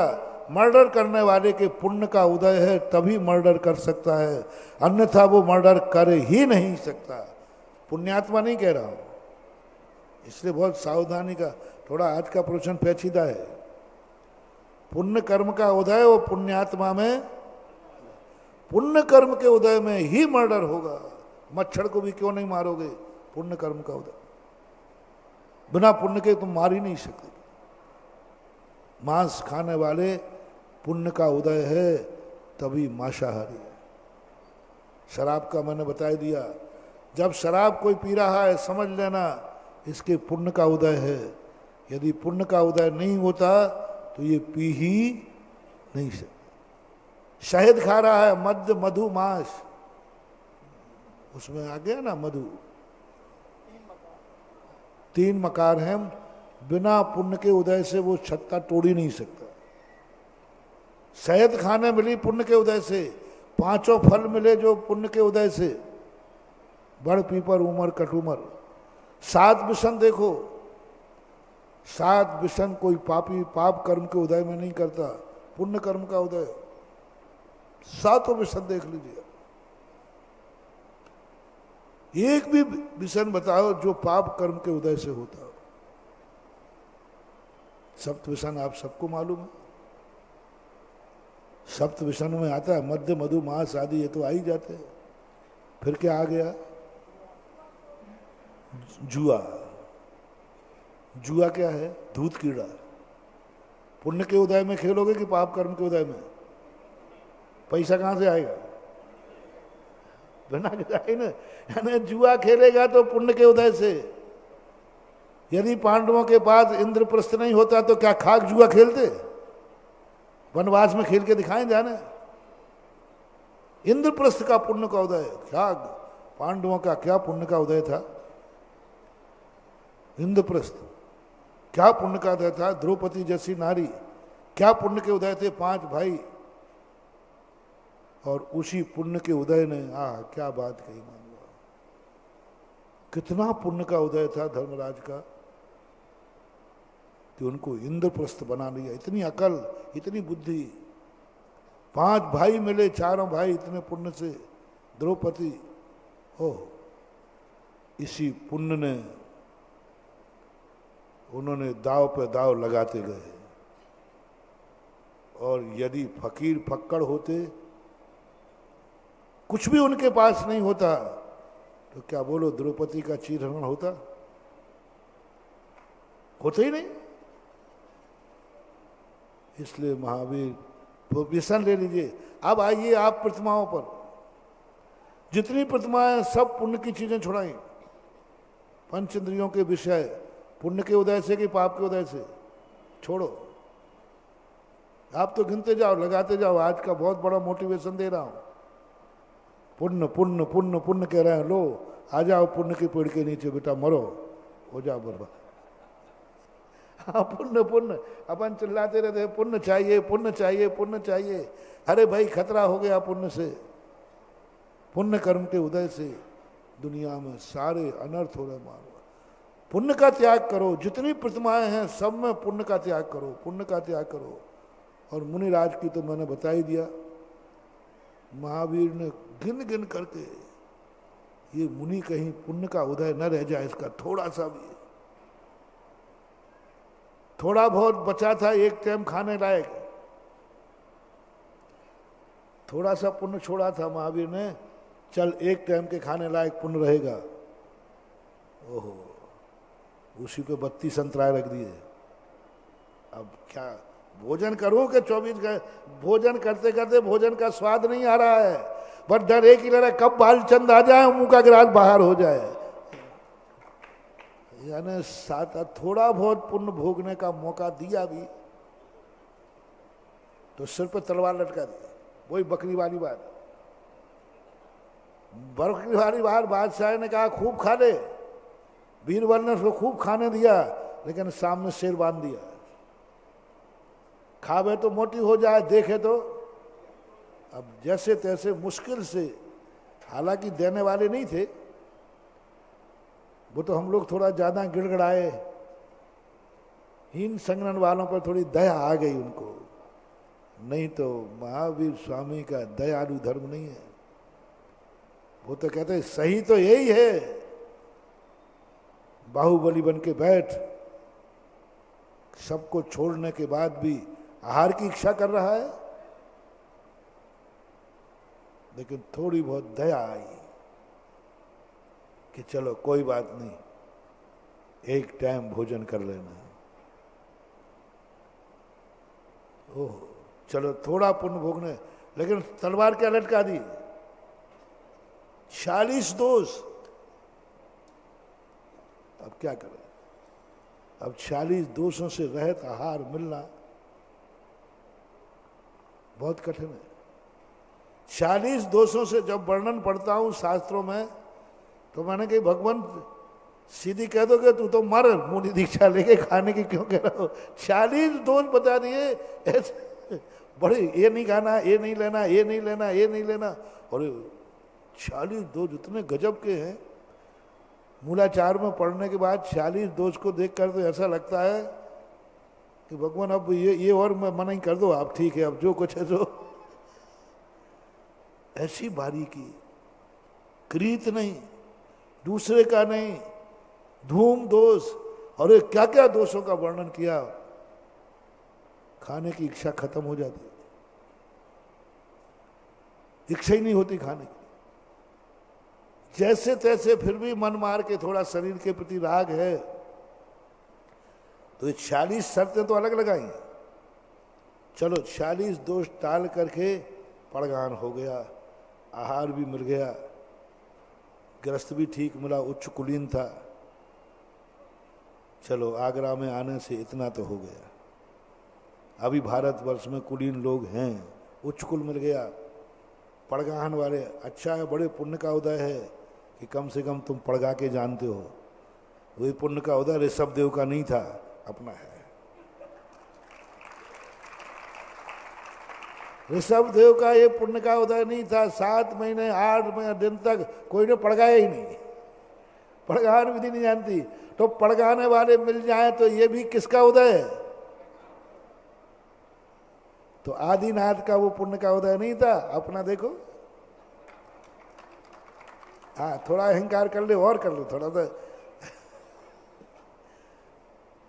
मर्डर करने वाले के पुण्य का उदय है तभी मर्डर कर सकता है, अन्यथा वो मर्डर कर ही नहीं सकता। पुण्यात्मा नहीं कह रहा हूं, इसलिए बहुत सावधानी का, थोड़ा आज का प्रवचन पेचीदा है। पुण्य कर्म का उदय वो पुण्यात्मा में, पुण्य कर्म के उदय में ही मर्डर होगा। मच्छर को भी क्यों नहीं मारोगे? पुण्य कर्म का उदय, बिना पुण्य के तुम मार ही नहीं सकते। मांस खाने वाले पुण्य का उदय है तभी मांसाहारी है। शराब का मैंने बता दिया, जब शराब कोई पी रहा है समझ लेना इसके पुण्य का उदय है। यदि पुण्य का उदय नहीं होता तो ये पी ही नहीं सकता। शहद खा रहा है, मद्य, मधु, मांस, उसमें आ गया ना मधु, 3 मकार हैं, बिना पुण्य के उदय से वो छत्ता तोड़ ही नहीं सकता। शहद खाने मिली पुण्य के उदय से, 5 फल मिले जो पुण्य के उदय से, बड़ पीपर उमर कटुमर। 7 विषण देखो, 7 विषण कोई पापी पाप कर्म के उदय में नहीं करता, पुण्य कर्म का उदय। 7 विषण देख लीजिए, एक भी विषण बताओ जो पाप कर्म के उदय से होता हो। सप्तविषण आप सबको मालूम है, सप्तविषण में आता है मध्य, मधु, मांस आदि, ये तो आ ही जाते हैं। फिर क्या आ गया? जुआ। जुआ क्या है? धूत कीड़ा। पुण्य के उदय में खेलोगे कि पाप कर्म के उदय में? पैसा कहां से आएगा? बिना जाए ना, यानी जुआ खेलेगा तो पुण्य के उदय से। यदि पांडवों के पास इंद्रप्रस्थ नहीं होता तो क्या खाक जुआ खेलते? वनवास में खेल के दिखाएं जाने। इंद्रप्रस्थ का पुण्य का उदय, क्या पांडवों का क्या पुण्य का उदय था? इंद्रप्रस्थ क्या पुण्य का उदय था? द्रौपदी जैसी नारी, क्या पुण्य के उदय थे? 5 भाई, और उसी पुण्य के उदय ने क्या बात कही मानवा, कितना पुण्य का उदय था धर्मराज का कि उनको इंद्रप्रस्थ बना लिया। इतनी अकल, इतनी बुद्धि। 5 भाई मिले, 4 भाई इतने पुण्य से। द्रौपदी, ओह, इसी पुण्य ने उन्होंने दाव पे दाव लगाते गए। और यदि फकीर फक्कड़ होते, कुछ भी उनके पास नहीं होता, तो क्या बोलो द्रौपदी का चीरहरण होता? होता ही नहीं। इसलिए महावीर व्यसन ले लीजिए। अब आइए आप प्रतिमाओं पर, जितनी प्रतिमाएं सब पुण्य की चीजें छुड़ाई। पंच इंद्रियों के विषय पुण्य के उदय से कि पाप के उदय से? छोड़ो, आप तो गिनते जाओ, लगाते जाओ। आज का बहुत बड़ा मोटिवेशन दे रहा हूं। पुण्य पुण्य पुण्य पुण्य कह रहे हैं, लो आ जाओ पुण्य के पेड़ के नीचे, बेटा मरो, हो जाओ बर्बाद। हाँ, पुण्य पुण्य, अपन चिल्लाते रहते हैं पुण्य चाहिए, पुण्य चाहिए, पुण्य चाहिए। अरे भाई, खतरा हो गया पुण्य से। पुण्य कर्म के उदय से दुनिया में सारे अनर्थ हो रहे। मानो पुण्य का त्याग करो। जितनी प्रतिमाएं हैं सब में पुण्य का त्याग करो, पुण्य का त्याग करो। और मुनिराज की तो मैंने बता ही दिया। महावीर ने गिन गिन करके, ये मुनि कहीं पुण्य का उदय न रह जाए, इसका थोड़ा सा भी, थोड़ा बहुत बचा था एक टाइम खाने लायक, थोड़ा सा पुण्य छोड़ा था महावीर ने। चल एक टाइम के खाने लायक पुण्य रहेगा। ओहो, उसी पे 32 संतराय रख दिए। अब क्या भोजन करूं कि 24 घंटे? भोजन करते करते भोजन का स्वाद नहीं आ रहा है, बस डर एक ही लग रहा है कब बालचंद आ जाए, मुंह का गिलास बाहर हो जाए। यानी साथ थोड़ा बहुत पुण्य भोगने का मौका दिया भी तो सिर पर तलवार लटका दी। वही बकरी वाली बात, बकरी वाली बात। बादशाह ने कहा खूब खा ले, बीरबल ने उसको खूब खाने दिया, लेकिन सामने शेर बांध दिया। खावे तो मोटी हो जाए, देखे तो अब जैसे तैसे मुश्किल से, हालांकि देने वाले नहीं थे वो, तो हम लोग थोड़ा ज्यादा गिड़गड़ाए, हीन संगठन वालों पर थोड़ी दया आ गई उनको, नहीं तो महावीर स्वामी का दयालु धर्म नहीं है। वो तो कहते हैं सही तो यही है, बाहुबली बन के बैठ, सबको छोड़ने के बाद भी आहार की इच्छा कर रहा है। लेकिन थोड़ी बहुत दया आई कि चलो कोई बात नहीं, एक टाइम भोजन कर लेना, ओह चलो थोड़ा पुण्य भोगने। लेकिन तलवार क्या लटका दी, 40 दोष। अब क्या करें, अब 40 दोषों से रहित आहार मिलना बहुत कठिन है। 40 दोषों से जब वर्णन पढ़ता हूं शास्त्रों में, तो मैंने कही भगवान सीधी कह दोगे तू तो मर, मुनि दीक्षा लेके खाने की क्यों कह रहा हो। 40 दोष बता दिए ऐसे बड़े, ये नहीं खाना, ये नहीं लेना, ये नहीं लेना, ये नहीं लेना। और 40 दोष इतने गजब के हैं, मूलाचार में पढ़ने के बाद 40 दोष को देखकर तो ऐसा लगता है कि भगवान अब ये और मैं मना ही कर दो आप, ठीक है अब जो कुछ है सो। ऐसी बारीकी, क्रीत नहीं, दूसरे का नहीं, धूम दोष, और क्या क्या दोषों का वर्णन किया, खाने की इच्छा खत्म हो जाती, इच्छा ही नहीं होती खाने की। जैसे तैसे फिर भी मन मार के थोड़ा शरीर के प्रति राग है, तो ये 40 शर्तें तो अलग लगाई। चलो 40 दोष टाल करके पड़गान हो गया, आहार भी मिल गया, ग्रस्त भी ठीक मिला, उच्च कुलीन था। चलो आगरा में आने से इतना तो हो गया, अभी भारतवर्ष में कुलीन लोग हैं, उच्च कुल मिल गया, पड़गाहन वाले। अच्छा है, बड़े पुण्य का उदय है कि कम से कम तुम पड़गा के जानते हो। वही पुण्य का उदय ऋषभ देव का नहीं था, अपना है। ऋषभ देव का ये पुण्य का उदय नहीं था। 7 महीने 8 दिन तक कोई ने पड़गाया ही नहीं, पड़गान विधि नहीं जानती। तो पड़गाने वाले मिल जाए तो ये भी किसका उदय है? तो आदिनाथ का वो पुण्य का उदय नहीं था, अपना देखो। हाँ थोड़ा अहंकार कर ले और कर लो थोड़ा सा।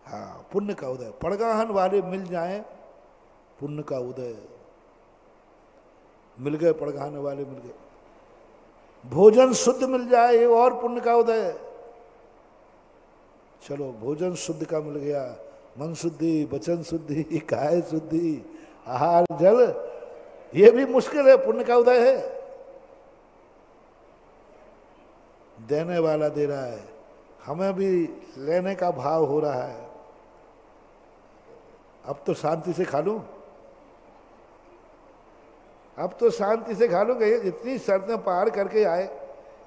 हाँ पुण्य का उदय, पड़गाहन वाले मिल जाए, पुण्य का उदय मिल गए, पड़गाहन वाले मिल गए। भोजन शुद्ध मिल जाए, ये और पुण्य का उदय है। चलो भोजन शुद्ध का मिल गया, मन शुद्धि, वचन शुद्धि, काया शुद्धि, आहार जल, ये भी मुश्किल है, पुण्य का उदय है। देने वाला दे रहा है, हमें भी लेने का भाव हो रहा है। अब तो शांति से खा लूं, अब तो शांति से खा लूंगा। इतनी शर्तें पार करके आए,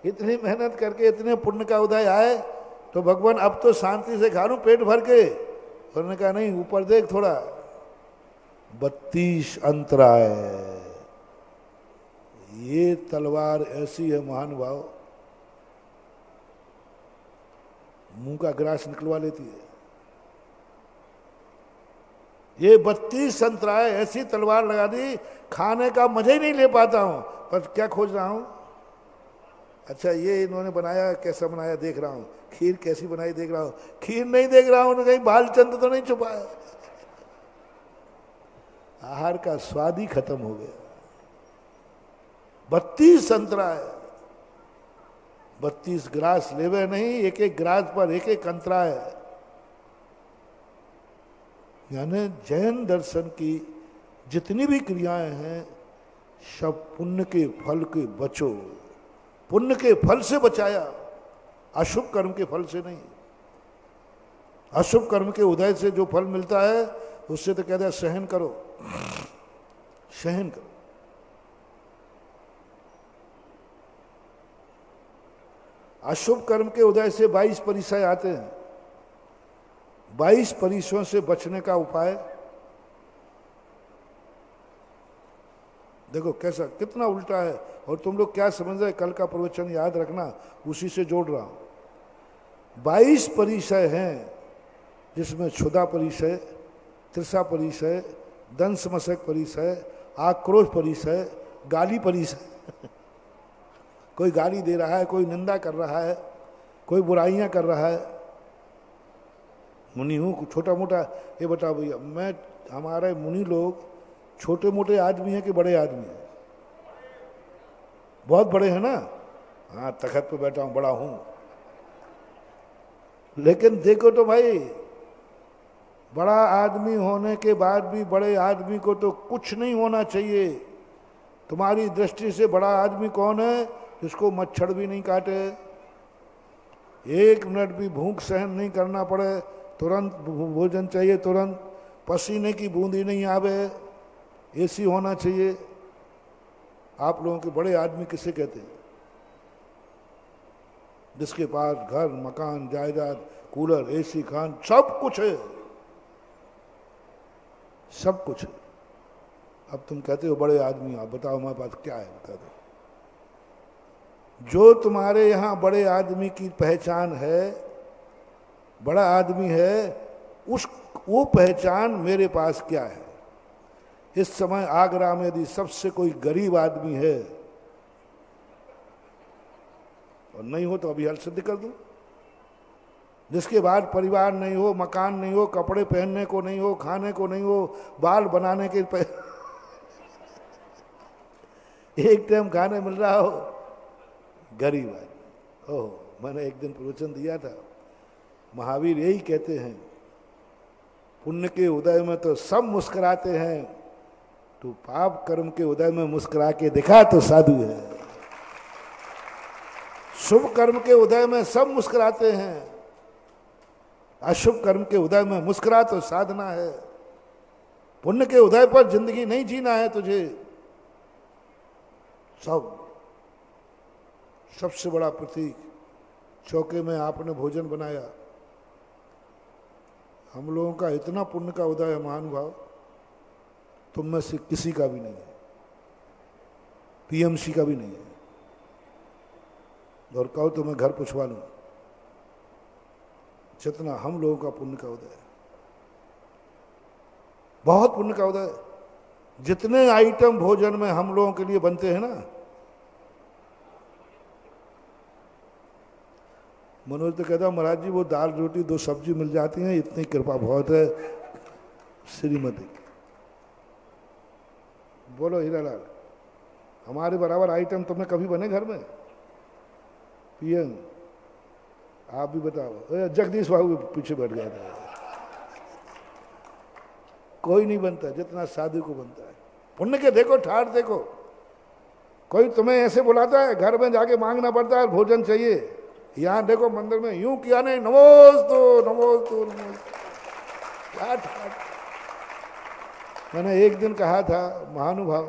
इतनी मेहनत करके, इतने पुण्य का उदय आए, तो भगवान अब तो शांति से खा लूं पेट भर के। उन्होंने कहा नहीं, ऊपर देख थोड़ा, 32 अंतराय। ये तलवार ऐसी है महानुभाव, मुंह का ग्रास निकलवा लेती है। ये 32 अंतराय ऐसी तलवार लगा दी, खाने का मजा ही नहीं ले पाता हूं। पर क्या खोज रहा हूं? अच्छा ये इन्होंने बनाया, कैसा बनाया देख रहा हूं, खीर कैसी बनाई देख रहा हूं, खीर नहीं देख रहा हूं, कहीं बालचंद तो नहीं छुपाया। आहार का स्वाद ही खत्म हो गया। 32 अंतराय, 32 ग्रास लेवे नहीं, एक एक ग्रास पर एक एक अंतराय। यानी जैन दर्शन की जितनी भी क्रियाएं हैं, सब पुण्य के फल के बचो, पुण्य के फल से बचाया, अशुभ कर्म के फल से नहीं। अशुभ कर्म के उदय से जो फल मिलता है, उससे तो कहते हैं सहन करो, सहन करो। अशुभ कर्म के उदय से 22 परिचय आते हैं। 22 परिचयों से बचने का उपाय, देखो कैसा कितना उल्टा है। और तुम लोग क्या समझ रहे, कल का प्रवचन याद रखना, उसी से जोड़ रहा हूं। 22 परिचय हैं, जिसमें क्षुधा परिचय, तृषा परिचय, दंश मशक परिचय, आक्रोश परिचय, गाली परिचय कोई गाली दे रहा है, कोई निंदा कर रहा है, कोई बुराइयां कर रहा है। मुनि हूँ छोटा मोटा, ये बताओ भैया, मैं हमारे मुनि लोग छोटे मोटे आदमी हैं कि बड़े आदमी हैं? बहुत बड़े हैं ना। हाँ, तखत पे बैठा हूं, बड़ा हूं, लेकिन देखो तो भाई, बड़ा आदमी होने के बाद भी बड़े आदमी को तो कुछ नहीं होना चाहिए। तुम्हारी दृष्टि से बड़ा आदमी कौन है? जिसको मच्छर भी नहीं काटे, 1 मिनट भी भूख सहन नहीं करना पड़े, तुरंत भोजन चाहिए, तुरंत पसीने की बूंदी नहीं आवे, एसी होना चाहिए। आप लोगों के बड़े आदमी किसे कहते हैं? जिसके पास घर, मकान, जायदाद, कूलर, एसी, खान, सब कुछ है, सब कुछ है। अब तुम कहते हो बड़े आदमी, आप बताओ हमारे पास क्या है, बता दो। जो तुम्हारे यहां बड़े आदमी की पहचान है, बड़ा आदमी है, वो पहचान मेरे पास क्या है? इस समय आगरा में यदि सबसे कोई गरीब आदमी है और नहीं हो तो अभी हल सिद्ध कर दूं। जिसके बाद परिवार नहीं हो, मकान नहीं हो, कपड़े पहनने को नहीं हो, खाने को नहीं हो, बाल बनाने के एक टाइम खाने मिल रहा हो, गरीब आदमी। ओह, मैंने एक दिन प्रवचन दिया था, महावीर यही कहते हैं, पुण्य के उदय में तो सब मुस्कुराते हैं, तू पाप कर्म के उदय में मुस्कुरा के दिखा तो साधु है। शुभ कर्म के उदय में सब मुस्कुराते हैं, अशुभ कर्म के उदय में मुस्कुरा तो साधना है। पुण्य के उदय पर जिंदगी नहीं जीना है तुझे। सबसे बड़ा प्रतीक, चौके में आपने भोजन बनाया, हम लोगों का इतना पुण्य का उदय है महानुभाव, तुम में से किसी का भी नहीं है, पीएमसी का भी नहीं है। और कहो तो मैं घर पुछवा लूं, जितना हम लोगों का पुण्य का उदय है, बहुत पुण्य का उदय है। जितने आइटम भोजन में हम लोगों के लिए बनते हैं ना, मनोज तो कहता महाराज जी वो दाल रोटी 2 सब्जी मिल जाती हैं, इतनी कृपा बहुत है श्रीमती। बोलो हीरालाल, हमारे बराबर आइटम तुम्हें कभी बने घर में? पीएम आप भी बताओ। जगदीश बाबू पीछे बैठ गया था। कोई नहीं बनता जितना साधु को बनता है। पुण्य के देखो ठाठ देखो, कोई तुम्हें ऐसे बुलाता है, घर में जाके मांगना पड़ता है भोजन चाहिए। यहाँ देखो मंदिर में यूं किया नहीं, नमोस्तु नमोस्तु नमोस्तु, क्या ठाठ। मैंने एक दिन कहा था, महानुभाव,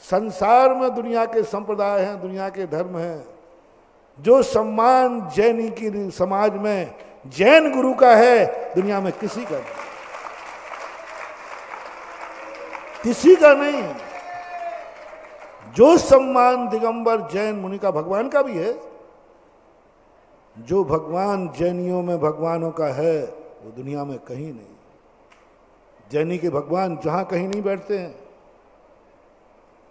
संसार में दुनिया के संप्रदाय हैं, दुनिया के धर्म हैं, जो सम्मान जैनी की समाज में जैन गुरु का है, दुनिया में किसी का नहीं, किसी का नहीं। जो सम्मान दिगंबर जैन मुनि का भगवान का भी है, जो भगवान जैनियों में भगवानों का है, वो दुनिया में कहीं नहीं। जैनी के भगवान जहां कहीं नहीं बैठते हैं।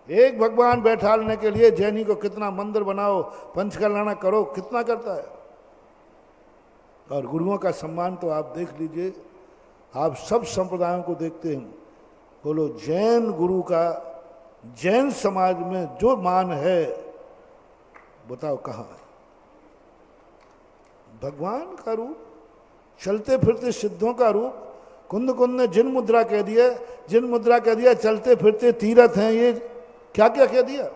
एक भगवान बैठाने के लिए जैनी को कितना मंदिर बनाओ, पंचकल्याण करो, कितना करता है। और गुरुओं का सम्मान तो आप देख लीजिए, आप सब संप्रदायों को देखते हैं, बोलो जैन गुरु का जैन समाज में जो मान है, बताओ कहाँ है? भगवान का रूप, चलते फिरते सिद्धों का रूप। कुंद कुंद ने जिन मुद्रा कह दिया, जिन मुद्रा कह दिया, चलते फिरते तीर्थ हैं, ये क्या क्या कह दिया।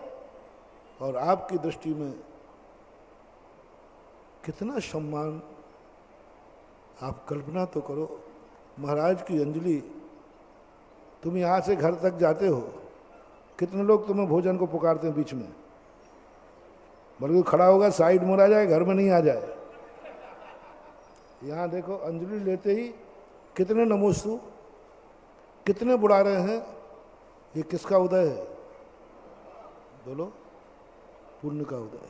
और आपकी दृष्टि में कितना सम्मान, आप कल्पना तो करो। महाराज की अंजलि, तुम यहां से घर तक जाते हो, कितने लोग तुम्हें भोजन को पुकारते हैं बीच में, बल्कि खड़ा होगा साइड मुड़ा जाए, घर में नहीं आ जाए। यहां देखो अंजलि लेते ही कितने नमोस्तु, कितने बुला रहे हैं। ये किसका उदय है? बोलो, पुण्य का उदय।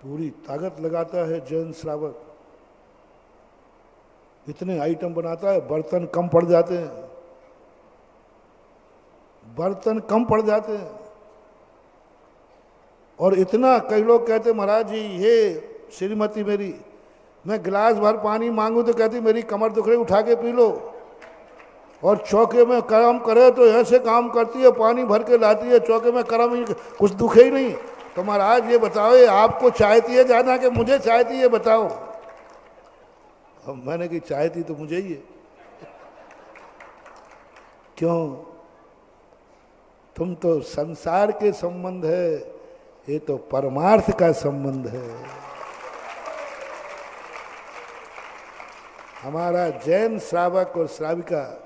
पूरी ताकत लगाता है जैन श्रावक, इतने आइटम बनाता है, बर्तन कम पड़ जाते हैं, बर्तन कम पड़ जाते हैं। और इतना, कई लोग कहते महाराज जी ये श्रीमती मेरी, मैं गिलास भर पानी मांगू तो कहती मेरी कमर दुख रही, उठा के पी लो। और चौके में काम करे तो ऐसे काम करती है, पानी भर के लाती है, चौके में करम ही कुछ दुखे ही नहीं। तो महाराज ये बताओ, ये आपको चाहती है जाना कि मुझे चाहती है, बताओ। अब मैंने कही चाहती तो मुझे ही है। क्यों? तुम तो संसार के संबंध है, ये तो परमार्थ का संबंध है। हमारा जैन श्रावक और श्राविका,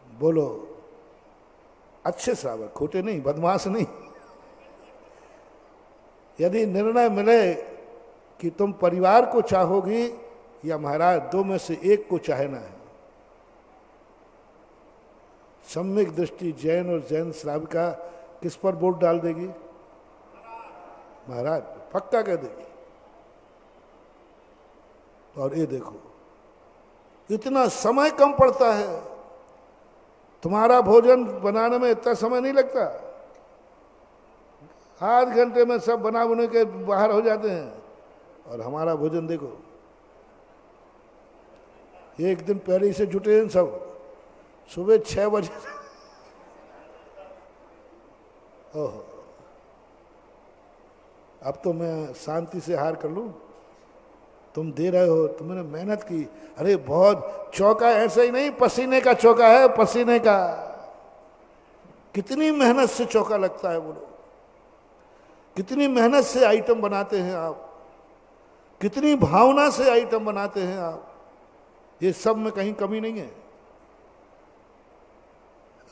बोलो, अच्छे श्रावक, खोटे नहीं, बदमाश नहीं। यदि निर्णय मिले कि तुम परिवार को चाहोगी या महाराज दो में से एक को चाहना है, सम्यक दृष्टि जैन और जैन श्राविका किस पर वोट डाल देगी? महाराज पक्का कह देगी। और ये देखो, इतना समय कम पड़ता है, तुम्हारा भोजन बनाने में इतना समय नहीं लगता, आध घंटे में सब बना बने के बाहर हो जाते हैं। और हमारा भोजन देखो, एक दिन पहले से जुटे हैं सब, सुबह 6 बजे। ओहो, अब तो मैं शांति से हार कर लूं। तुम दे रहे हो, तुमने मेहनत की, अरे बहुत, चौका ऐसा ही नहीं, पसीने का चौका है, पसीने का। कितनी मेहनत से चौका लगता है, बोलो, कितनी मेहनत से आइटम बनाते हैं आप, कितनी भावना से आइटम बनाते हैं आप। ये सब में कहीं कमी नहीं है।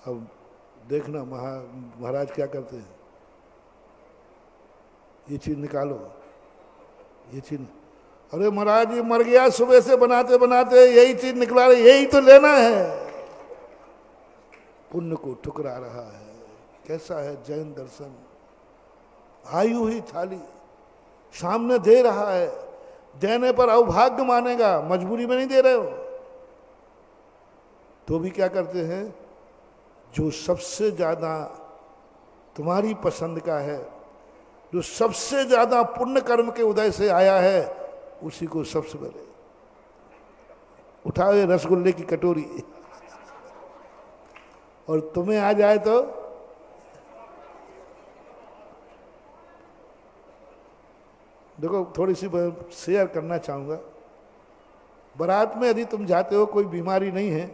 अब देखना महाराज क्या करते हैं, ये चीज निकालो, ये चीज, अरे महाराज ये मर गया, सुबह से बनाते बनाते यही चीज निकला रही, यही तो लेना है। पुण्य को ठुकरा रहा है। कैसा है जैन दर्शन? आयु ही थाली सामने दे रहा है, देने पर अभाग्य मानेगा, मजबूरी में नहीं दे रहे हो। तो भी क्या करते हैं, जो सबसे ज्यादा तुम्हारी पसंद का है, जो सबसे ज्यादा पुण्य कर्म के उदय से आया है, उसी को सबसे पहले उठाओ, रसगुल्ले की कटोरी, और तुम्हें आ जाए तो देखो, थोड़ी सी शेयर करना चाहूंगा। बारात में यदि तुम जाते हो, कोई बीमारी नहीं है,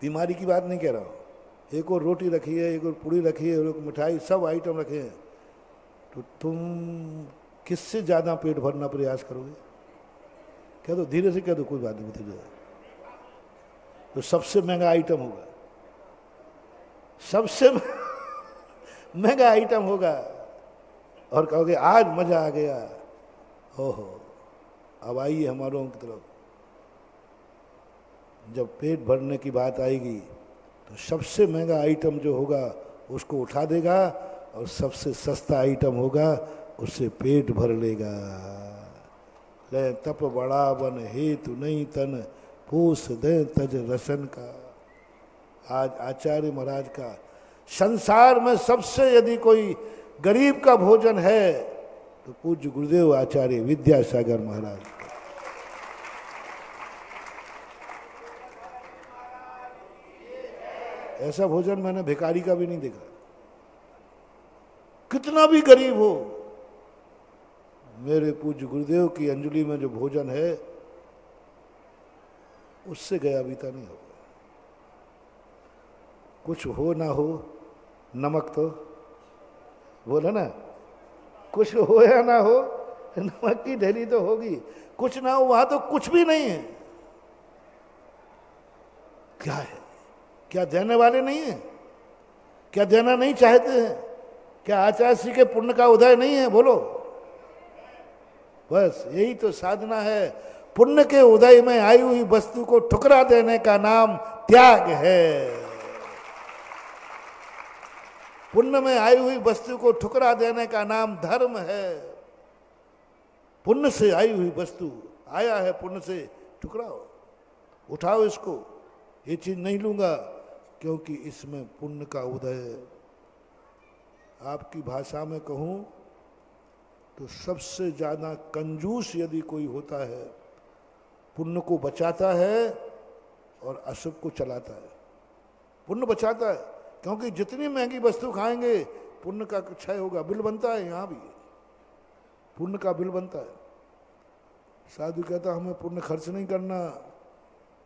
बीमारी की बात नहीं कह रहा हूं, एक और रोटी रखी है, एक और पूड़ी रखी है, एक मिठाई, सब आइटम रखे हैं, तो तुम किससे ज्यादा पेट भरना प्रयास करोगे? कह दो, धीरे से कह दो, कोई बात नहीं बता दो। तो सबसे महंगा आइटम होगा, सबसे महंगा आइटम होगा, और कहोगे आज मजा आ गया। ओहो, अब आइए हमारों की तरफ। जब पेट भरने की बात आएगी तो सबसे महंगा आइटम जो होगा उसको उठा देगा, और सबसे सस्ता आइटम होगा उससे पेट भर लेगा। ले तप बड़ा बन हेतु नहीं तन, पोस दे तज रसन का। आज आचार्य महाराज का संसार में सबसे यदि कोई गरीब का भोजन है तो पूज्य गुरुदेव आचार्य विद्यासागर महाराज। ऐसा भोजन मैंने भिखारी का भी नहीं देखा। कितना भी गरीब हो, मेरे पूज्य गुरुदेव की अंजलि में जो भोजन है उससे गया बीता नहीं होगा। कुछ हो ना हो, नमक तो बोला ना, कुछ हो या ना हो, नमक की ढेली तो होगी। कुछ ना हो, वहां तो कुछ भी नहीं है। क्या है? क्या देने वाले नहीं है? क्या देना नहीं चाहते हैं? क्या आचार्य श्री के पुण्य का उदय नहीं है? बोलो। बस यही तो साधना है। पुण्य के उदय में आई हुई वस्तु को ठुकरा देने का नाम त्याग है। पुण्य में आई हुई वस्तु को ठुकरा देने का नाम धर्म है। पुण्य से आई हुई वस्तु आया है, पुण्य से ठुकराओ, उठाओ इसको, ये चीज नहीं लूंगा क्योंकि इसमें पुण्य का उदय है। आपकी भाषा में कहूं तो सबसे ज्यादा कंजूस यदि कोई होता है, पुण्य को बचाता है और अशुभ को चलाता है। पुण्य बचाता है क्योंकि जितनी महंगी वस्तु खाएंगे पुण्य का क्षय होगा। बिल बनता है, यहां भी पुण्य का बिल बनता है। साधु कहता हमें पुण्य खर्च नहीं करना,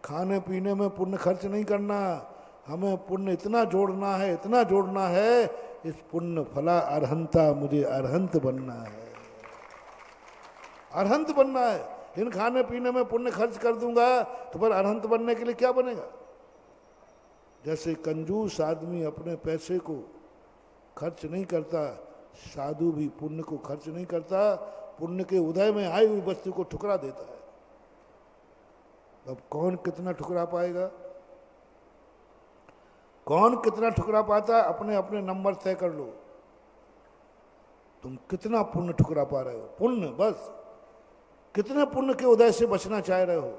खाने पीने में पुण्य खर्च नहीं करना, हमें पुण्य इतना जोड़ना है, इतना जोड़ना है, इस पुण्य फला अरहंता, मुझे अरहंत बनना है, अरहंत बनना है। इन खाने पीने में पुण्य खर्च कर दूंगा तो फिर अरहंत बनने के लिए क्या बनेगा? जैसे कंजूस आदमी अपने पैसे को खर्च नहीं करता, साधु भी पुण्य को खर्च नहीं करता, पुण्य के उदय में आई हुई वस्तु को ठुकरा देता है। अब कौन कितना ठुकरा पाएगा? कौन कितना ठुकरा पाता है? अपने अपने नंबर तय कर लो, तुम कितना पुण्य ठुकरा पा रहे हो। पुण्य, बस कितने पुण्य के उदय से बचना चाह रहे हो।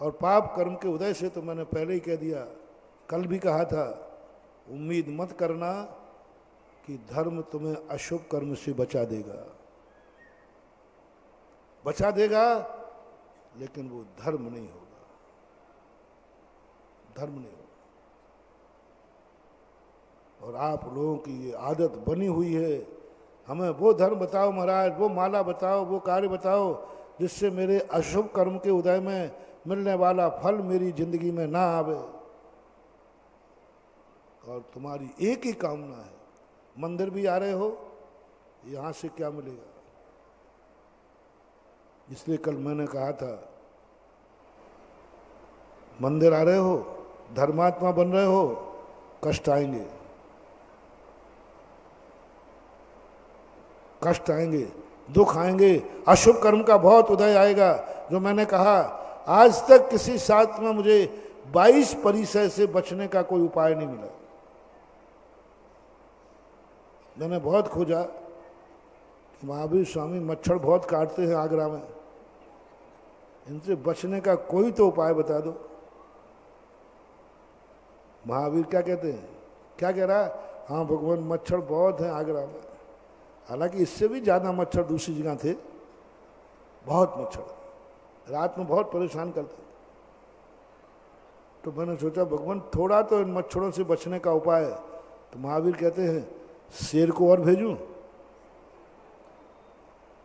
और पाप कर्म के उदय से तो मैंने पहले ही कह दिया, कल भी कहा था, उम्मीद मत करना कि धर्म तुम्हें अशुभ कर्म से बचा देगा। बचा देगा लेकिन वो धर्म नहीं होगा, धर्म नहीं होगा। और आप लोगों की ये आदत बनी हुई है, हमें वो धर्म बताओ महाराज, वो माला बताओ, वो कार्य बताओ जिससे मेरे अशुभ कर्म के उदय में मिलने वाला फल मेरी जिंदगी में ना आवे। और तुम्हारी एक ही कामना है, मंदिर भी आ रहे हो, यहां से क्या मिलेगा? इसलिए कल मैंने कहा था, मंदिर आ रहे हो, धर्मात्मा बन रहे हो, कष्ट आएंगे, कष्ट आएंगे, दुख आएंगे, अशुभ कर्म का बहुत उदय आएगा। जो मैंने कहा, आज तक किसी शास्त्र में मुझे 22 परिचय से बचने का कोई उपाय नहीं मिला। मैंने बहुत खोजा कि महावीर स्वामी मच्छर बहुत काटते हैं आगरा में, इनसे बचने का कोई तो उपाय बता दो। महावीर क्या कहते हैं, क्या कह रहा है? हाँ भगवान, मच्छर बहुत हैं आगरा में। हालांकि इससे भी ज्यादा मच्छर दूसरी जगह थे, बहुत मच्छर, रात में बहुत परेशान करते। तो मैंने सोचा भगवान थोड़ा तो इन मच्छरों से बचने का उपाय है। तो महावीर कहते हैं, शेर को और भेजूं?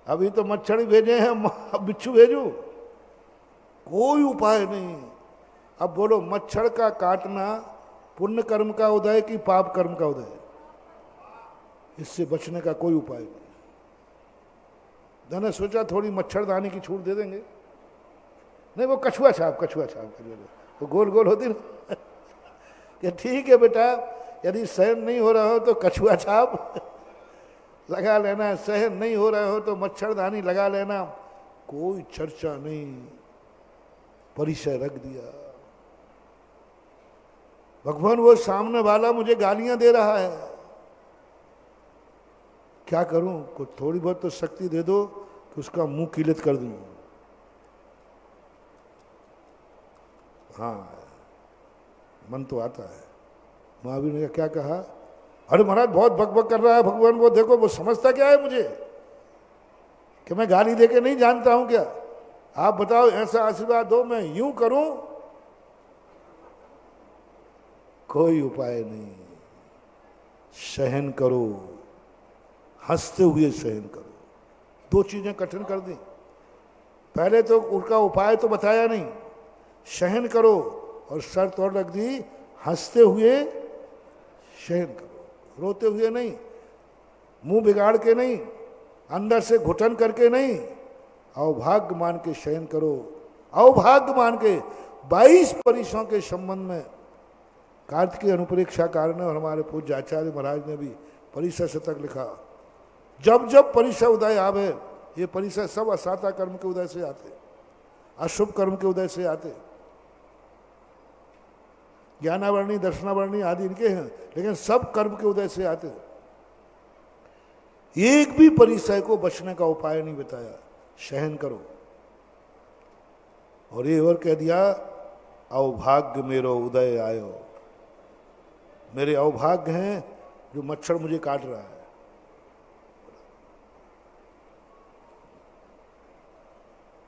अभी तो मच्छर ही भेजे हैं, अब बिच्छू भेजूं? कोई उपाय नहीं। अब बोलो, मच्छर का काटना पुण्य कर्म का उदय कि पाप कर्म का उदय? इससे बचने का कोई उपाय नहीं। मैंने सोचा थोड़ी मच्छरदानी की छूट दे देंगे। नहीं, वो कछुआ छाप, कछुआ छाप वो गोल गोल होती ना कि ठीक है बेटा, यदि सहन नहीं हो रहा हो तो कछुआ छाप लगा लेना, सहन नहीं हो रहा हो तो मच्छरदानी लगा लेना। कोई चर्चा नहीं, परिचय रख दिया। भगवान, वो सामने वाला मुझे गालियां दे रहा है, क्या करूं? कुछ थोड़ी बहुत तो शक्ति दे दो कि उसका मुंह किलित कर दूं। हाँ, मन तो आता है। महावीर ने क्या कहा? अरे महाराज बहुत बकबक कर रहा है भगवान, वो देखो, वो समझता क्या है मुझे कि मैं गाली देके नहीं जानता हूं क्या? आप बताओ, ऐसा आशीर्वाद दो मैं यूं करूं? कोई उपाय नहीं। सहन करो, हंसते हुए सहन करो। दो चीजें कठिन कर दी। पहले तो उनका उपाय तो बताया नहीं, सहन करो, और शर्त और रख दी, हंसते हुए सहन करो, रोते हुए नहीं, मुंह बिगाड़ के नहीं, अंदर से घुटन करके नहीं, अवभाग्य मान के सहन करो। अवभाग्य मान के 22 परिसों के संबंध में कार्तिकीय अनुपरीक्षाकार ने और हमारे पूज्य आचार्य महाराज ने भी परिसय शतक लिखा। जब जब परिसय उदय आवे, ये परिसय सब असाता कर्म के उदय से आते, अशुभ कर्म के उदय से आते। ज्ञानावरणी, दर्शनावरणी आदि इनके हैं, लेकिन सब कर्म के उदय से आते हैं। एक भी परिचय को बचने का उपाय नहीं बताया, सहन करो। और ये और कह दिया, अवभाग्य मेरो उदय आयो, मेरे अवभाग्य हैं जो मच्छर मुझे काट रहा है।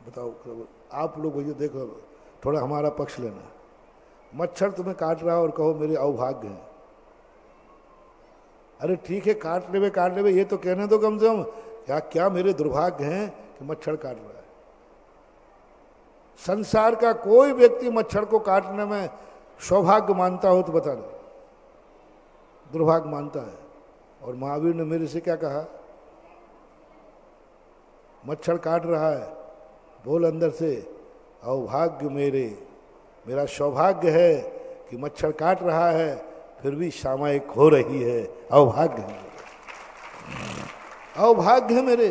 बताओ आप लोग भैया, देखो थोड़ा हमारा पक्ष लेना। मच्छर तुम्हें काट रहा है और कहो मेरे अवभाग्य हैं। अरे ठीक है, काट ले, ये तो कहने दो कम से कम, क्या मेरे दुर्भाग्य हैं कि मच्छर काट रहा है। संसार का कोई व्यक्ति मच्छर को काटने में सौभाग्य मानता हो तो बता दो, दुर्भाग्य मानता है। और महावीर ने मेरे से क्या कहा, मच्छर काट रहा है, बोल अंदर से, अवभाग्य मेरा सौभाग्य है कि मच्छर काट रहा है, फिर भी सामायिक हो रही है। अवभाग्य है, अवभाग्य है मेरे।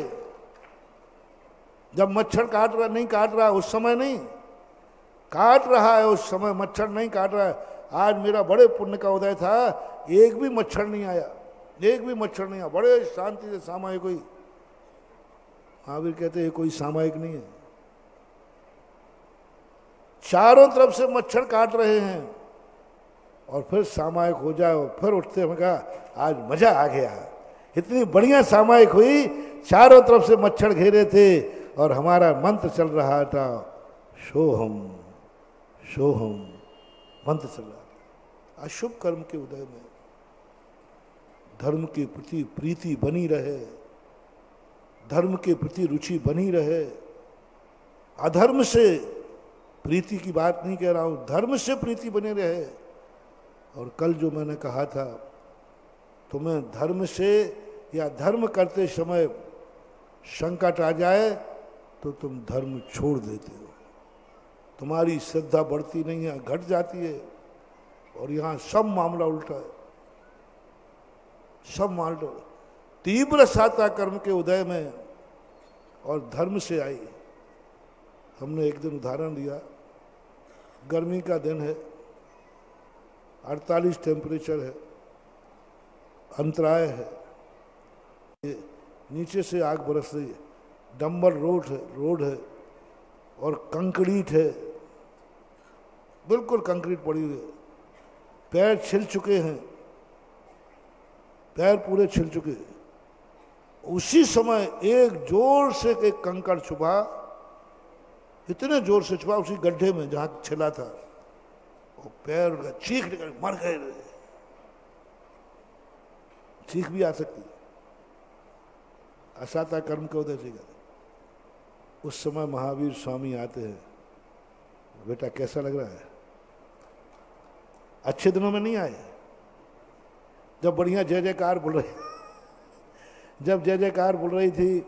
जब मच्छर नहीं काट रहा उस समय नहीं, काट रहा है उस समय, मच्छर नहीं काट रहा है। आज मेरा बड़े पुण्य का उदय था, एक भी मच्छर नहीं आया, बड़े शांति से सामायिक हुई। महावीर कहते हैं कोई सामायिक नहीं है, चारों तरफ से मच्छर काट रहे हैं और फिर सामायिक हो जाए और फिर उठते हैं, कहा आज मजा आ गया, इतनी बढ़िया सामायिक हुई, चारों तरफ से मच्छर घेरे थे और हमारा मंत्र चल रहा था, सोहम सोहम मंत्र चल रहा था। अशुभ कर्म के उदय में धर्म के प्रति प्रीति बनी रहे, धर्म के प्रति रुचि बनी रहे। अधर्म से प्रीति की बात नहीं कह रहा हूं, धर्म से प्रीति बने रहे। और कल जो मैंने कहा था, तुम्हें धर्म से या धर्म करते समय संकट आ जाए तो तुम धर्म छोड़ देते हो, तुम्हारी श्रद्धा बढ़ती नहीं है, घट जाती है। और यहाँ सब मामला उल्टा है, सब मामला तीव्र साता कर्म के उदय में और धर्म से आई। हमने एक दिन उदाहरण दिया, गर्मी का दिन है, 48 टेम्परेचर है, अंतराय है, नीचे से आग बरस रही है, डंबर रोड है और कंक्रीट है, बिल्कुल कंक्रीट पड़ी हुई है, पैर छिल चुके हैं, पैर पूरे छिल चुके हैं। उसी समय एक जोर से एक कंकड़ छुपा, इतने जोर से छुपा उसी गड्ढे में जहां छिला था, वो पैर का चीख निकल, मर गए। चीख भी आ सकती है, असाता कर्म के उदय से। उस समय महावीर स्वामी आते हैं, बेटा कैसा लग रहा है? अच्छे दिनों में नहीं आए, जब बढ़िया जय जयकार बोल रही, जब जय जयकार बोल रही थी,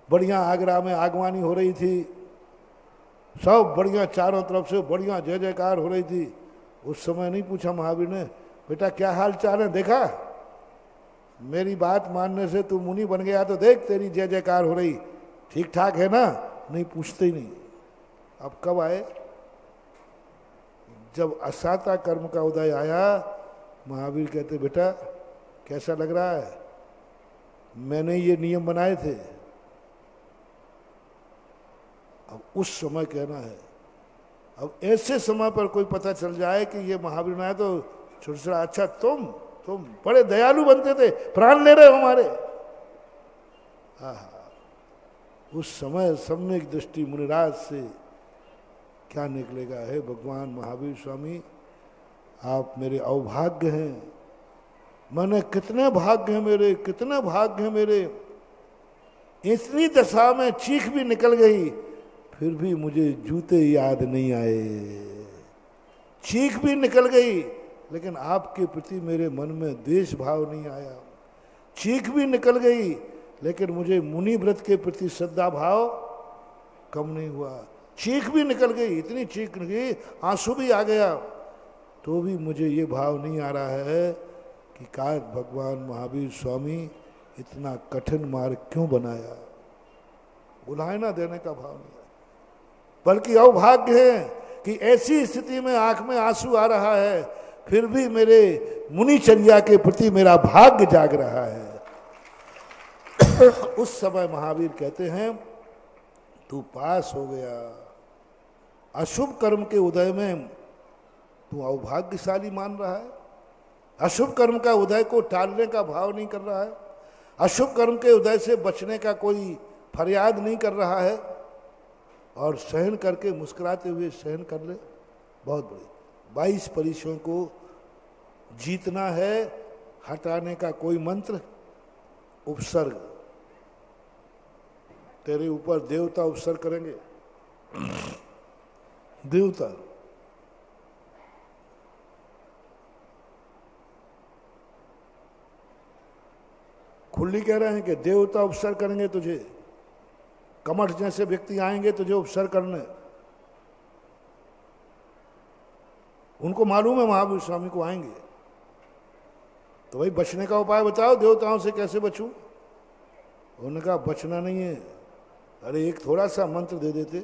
बढ़िया आगरा में आगवानी हो रही थी, सब बढ़िया, चारों तरफ से बढ़िया जय जयकार हो रही थी। उस समय नहीं पूछा महावीर ने, बेटा क्या हाल चाल है? देखा मेरी बात मानने से तू मुनि बन गया, तो देख तेरी जय जयकार हो रही, ठीक ठाक है ना? नहीं, पूछते ही नहीं। अब कब आए? जब असाता कर्म का उदय आया, महावीर कहते बेटा कैसा लग रहा है? मैंने ये नियम बनाए थे। अब उस समय कहना है, अब ऐसे समय पर कोई पता चल जाए कि ये महावीर आए तो छोटा, अच्छा तुम बड़े दयालु बनते थे, प्राण ले रहे हो हमारे। उस समय सम्यक दृष्टि मुनिराज से क्या निकलेगा? है भगवान महावीर स्वामी, आप मेरे अवभाग्य हैं, मैंने कितने भाग्य हैं मेरे, कितने भाग्य हैं मेरे। इतनी दशा में चीख भी निकल गई, फिर भी मुझे जूते याद नहीं आए। चीख भी निकल गई, लेकिन आपके प्रति मेरे मन में द्वेष भाव नहीं आया। चीख भी निकल गई, लेकिन मुझे मुनि व्रत के प्रति श्रद्धा भाव कम नहीं हुआ। चीख भी निकल गई, इतनी चीख निकली, आंसू भी आ गया, तो भी मुझे ये भाव नहीं आ रहा है कि काश भगवान महावीर स्वामी इतना कठिन मार्ग क्यों बनाया। उलाहना देने का भाव नहीं है, बल्कि अवभाग्य है कि ऐसी स्थिति में आंख में आंसू आ रहा है, फिर भी मेरे मुनिचर्या के प्रति मेरा भाग्य जाग रहा है। उस समय महावीर कहते हैं तू पास हो गया। अशुभ कर्म के उदय में तू अभाग्यशाली मान रहा है, अशुभ कर्म का उदय को टालने का भाव नहीं कर रहा है, अशुभ कर्म के उदय से बचने का कोई फरियाद नहीं कर रहा है, और सहन करके मुस्कुराते हुए सहन कर ले। बहुत बड़ी 22 परिचयों को जीतना है, हटाने का कोई मंत्र। उपसर्ग, तेरे ऊपर देवता उपसर्ग करेंगे। देवता खुली कह रहे हैं कि देवता उपसर्ग करेंगे तुझे। कमठ जैसे व्यक्ति आएंगे तुझे उपसर्ग करने। उनको मालूम है महावीर स्वामी को आएंगे, तो भाई बचने का उपाय बताओ, देवताओं से कैसे बचूं? उन्होंने कहा बचना नहीं है। अरे एक थोड़ा सा मंत्र दे देते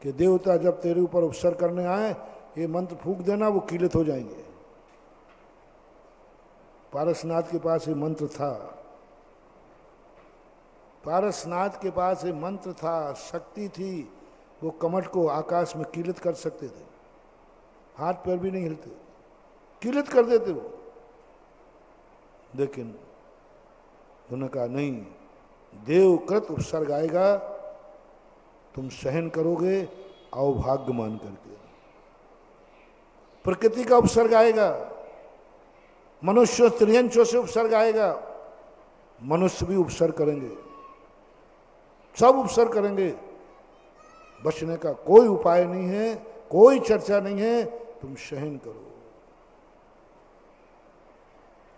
कि देवता जब तेरे ऊपर उपसर्ग करने आए, ये मंत्र फूंक देना, वो कीलित हो जाएंगे। पारसनाथ के पास ये मंत्र था, पारसनाथ के पास ये मंत्र था, शक्ति थी, वो कमठ को आकाश में कीलित कर सकते थे। हाथ पैर भी नहीं हिलते, कीलित कर देते वो। लेकिन उन्होंने कहा नहीं, देवकृत उपसर्ग आएगा, तुम सहन करोगे अवभाग्य मान करके। प्रकृति का उपसर्ग आएगा, मनुष्य त्रियंचों से उपसर्ग आएगा, मनुष्य भी उपसर्ग करेंगे, सब उपसर्ग करेंगे। बचने का कोई उपाय नहीं है, कोई चर्चा नहीं है, तुम सहन करो।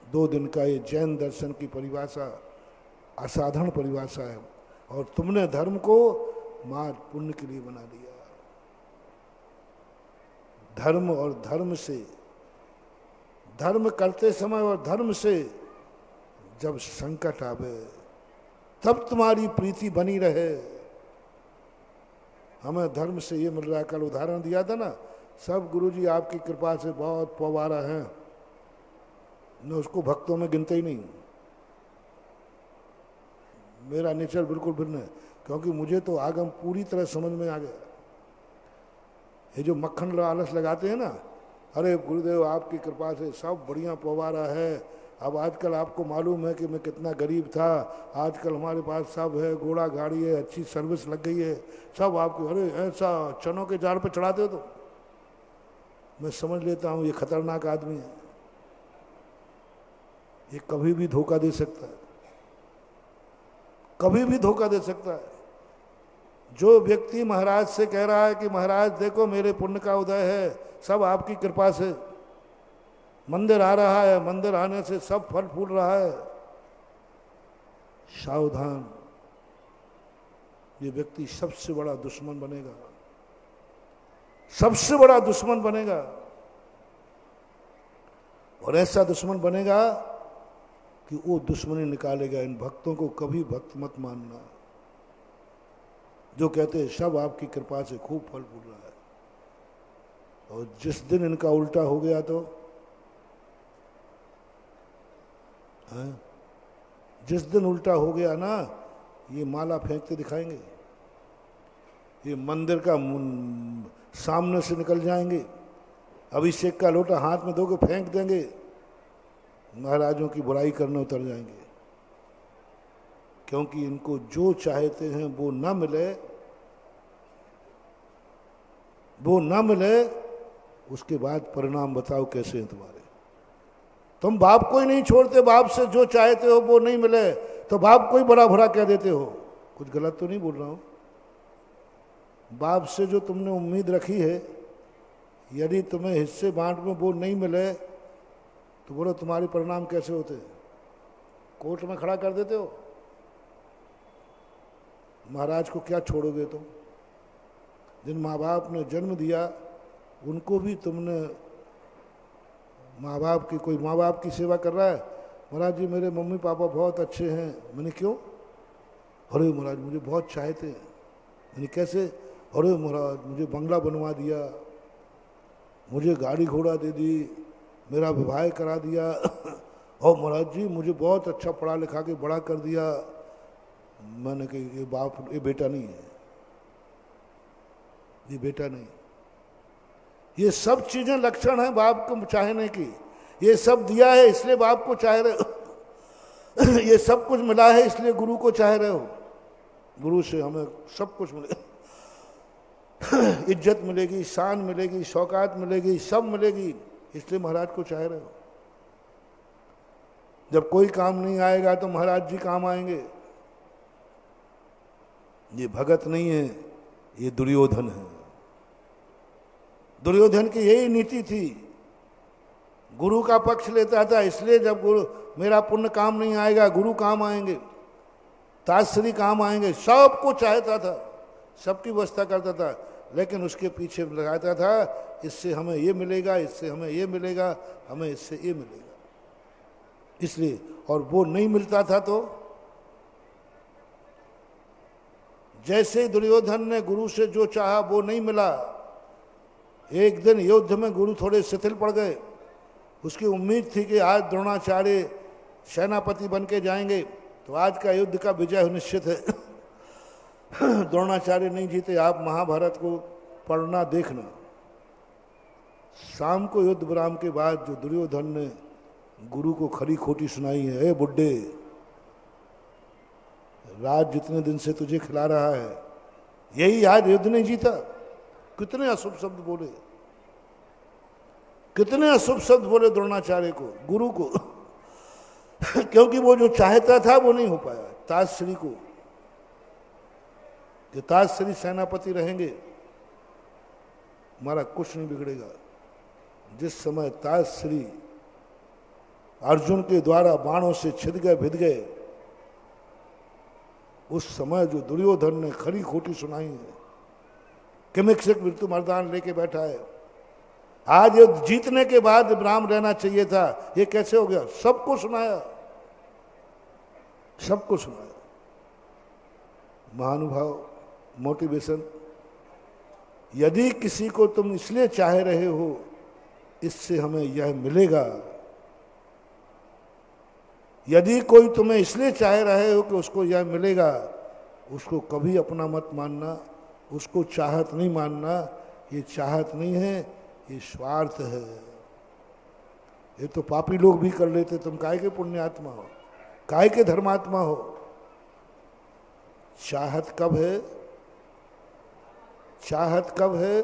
2 दिन का ये जैन दर्शन की परिभाषा असाधारण परिभाषा है, और तुमने धर्म को मार्ग पुण्य के लिए बना लिया। धर्म और धर्म से, धर्म करते समय और धर्म से जब संकट आवे तब तुम्हारी प्रीति बनी रहे। हमें धर्म से ये मिल रहा है, कल उदाहरण दिया था ना, सब गुरुजी आपकी कृपा से बहुत पवारा है, मैं उसको भक्तों में गिनते ही नहीं। मेरा नेचर बिल्कुल भिन्न है, क्योंकि मुझे तो आगम पूरी तरह समझ में आ गया। ये जो मक्खन लालच लगाते हैं ना, अरे गुरुदेव आपकी कृपा से सब बढ़िया पवारा है, अब आजकल आपको मालूम है कि मैं कितना गरीब था, आजकल हमारे पास सब है, घोड़ा गाड़ी है, अच्छी सर्विस लग गई है, सब आपको, अरे ऐसा चनों के जाल पे चढ़ाते हो। तो मैं समझ लेता हूँ ये खतरनाक आदमी है, ये कभी भी धोखा दे सकता है, कभी भी धोखा दे सकता है। जो व्यक्ति महाराज से कह रहा है कि महाराज देखो मेरे पुण्य का उदय है, सब आपकी कृपा से, मंदिर आ रहा है, मंदिर आने से सब फल फूल रहा है, सावधान, ये व्यक्ति सबसे बड़ा दुश्मन बनेगा, सबसे बड़ा दुश्मन बनेगा। और ऐसा दुश्मन बनेगा कि वो दुश्मनी निकालेगा। इन भक्तों को कभी भक्त मत मानना, जो कहते हैं सब आपकी कृपा से खूब फल फूल रहा है, और जिस दिन इनका उल्टा हो गया तो जिस दिन उल्टा हो गया ना, ये माला फेंकते दिखाएंगे, ये मंदिर का सामने से निकल जाएंगे, अभिषेक का लोटा हाथ में दोगे फेंक देंगे, महाराजों की बुराई करने उतर जाएंगे। क्योंकि इनको जो चाहते हैं वो ना मिले, वो ना मिले, उसके बाद परिणाम बताओ कैसे हैं तुम्हारे। तुम बाप को ही नहीं छोड़ते, बाप से जो चाहते हो वो नहीं मिले तो बाप को ही बड़ा भरा कह देते हो। कुछ गलत तो नहीं बोल रहा हूं? बाप से जो तुमने उम्मीद रखी है, यदि तुम्हें हिस्से बांट में वो नहीं मिले तो बोलो तुम्हारे परिणाम कैसे होते? कोर्ट में खड़ा कर देते हो। महाराज को क्या छोड़ोगे तुम? जिन माँ बाप ने जन्म दिया उनको भी तुमने, माँ बाप की, कोई माँ बाप की सेवा कर रहा है, महाराज जी मेरे मम्मी पापा बहुत अच्छे हैं, मैंने क्यों? अरे महाराज मुझे बहुत चाहते हैं, मैंने कैसे? अरे महाराज मुझे बंगला बनवा दिया, मुझे गाड़ी घोड़ा दे दी, मेरा विवाह करा दिया और महाराज जी मुझे बहुत अच्छा पढ़ा लिखा के बड़ा कर दिया। मैंने कहा ये बाप, ये बेटा नहीं है, ये बेटा नहीं। ये सब चीजें लक्षण है बाप को चाहने की। ये सब दिया है इसलिए बाप को चाह रहे हो ये सब कुछ मिला है इसलिए गुरु को चाह रहे हो। गुरु से हमें सब कुछ मिलेगा इज्जत मिलेगी, शान मिलेगी, शौकात मिलेगी, सब मिलेगी, इसलिए महाराज को चाह रहे हो। जब कोई काम नहीं आएगा तो महाराज जी काम आएंगे। ये भगत नहीं है, ये दुर्योधन है। दुर्योधन की यही नीति थी, गुरु का पक्ष लेता था, इसलिए जब गुरु मेरा पुण्य काम नहीं आएगा, गुरु काम आएंगे, ताश्री काम आएंगे, सबको चाहता था, सबकी व्यवस्था करता था, लेकिन उसके पीछे लगाता था इससे हमें ये मिलेगा, इससे हमें ये मिलेगा, हमें इससे ये मिलेगा, इसलिए। और वो नहीं मिलता था तो जैसे दुर्योधन ने गुरु से जो चाहा वो नहीं मिला। एक दिन युद्ध में गुरु थोड़े शिथिल पड़ गए। उसकी उम्मीद थी कि आज द्रोणाचार्य सेनापति बन के जाएंगे तो आज का युद्ध का विजय निश्चित है द्रोणाचार्य नहीं जीते। आप महाभारत को पढ़ना देखना। शाम को युद्ध विराम के बाद जो दुर्योधन ने गुरु को खरी खोटी सुनाई है, ए बुड्ढे, राज जितने दिन से तुझे खिला रहा है, यही आज युद्ध नहीं जीता। कितने अशुभ शब्द बोले, कितने अशुभ शब्द बोले द्रोणाचार्य को, गुरु को क्योंकि वो जो चाहता था वो नहीं हो पाया। ताजश्री को, कि ताजश्री सेनापति रहेंगे, हमारा कुछ नहीं बिगड़ेगा। जिस समय ताजश्री अर्जुन के द्वारा बाणों से छिद गए, भिद गए, उस समय जो दुर्योधन ने खरी खोटी सुनाई है, किमिक्षक मृत्यु मर्दान लेके बैठा है। आज ये जीतने के बाद विराम रहना चाहिए था, ये कैसे हो गया? सबको सुनाया, सबको सुनाया। महानुभाव, मोटिवेशन। यदि किसी को तुम इसलिए चाह रहे हो इससे हमें यह मिलेगा, यदि कोई तुम्हें इसलिए चाह रहे हो कि उसको यह मिलेगा, उसको कभी अपना मत मानना, उसको चाहत नहीं मानना। ये चाहत नहीं है, ये स्वार्थ है। ये तो पापी लोग भी कर लेते, तुम काहे के पुण्यात्मा हो, काहे के धर्मात्मा हो। चाहत कब है? चाहत कब है?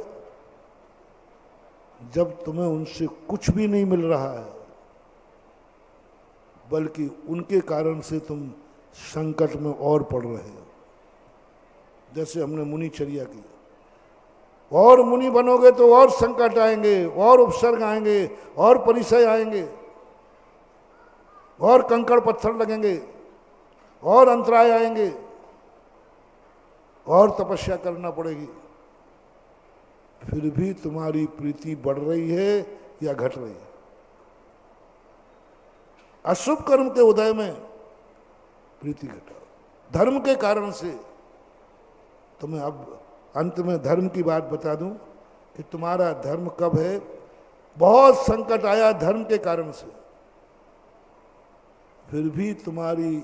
जब तुम्हें उनसे कुछ भी नहीं मिल रहा है, बल्कि उनके कारण से तुम संकट में और पड़ रहे हो। जैसे हमने मुनिचर्या की, और मुनि बनोगे तो और संकट आएंगे, और उपसर्ग आएंगे, और परिचय आएंगे, और कंकड़ पत्थर लगेंगे, और अंतराय आएंगे, और तपस्या करना पड़ेगी। फिर भी तुम्हारी प्रीति बढ़ रही है या घट रही है? अशुभ कर्म के उदय में प्रीति घटाओ। धर्म के कारण से तुम्हें, अब अंत में धर्म की बात बता दूं कि तुम्हारा धर्म कब है? बहुत संकट आया धर्म के कारण से, फिर भी तुम्हारी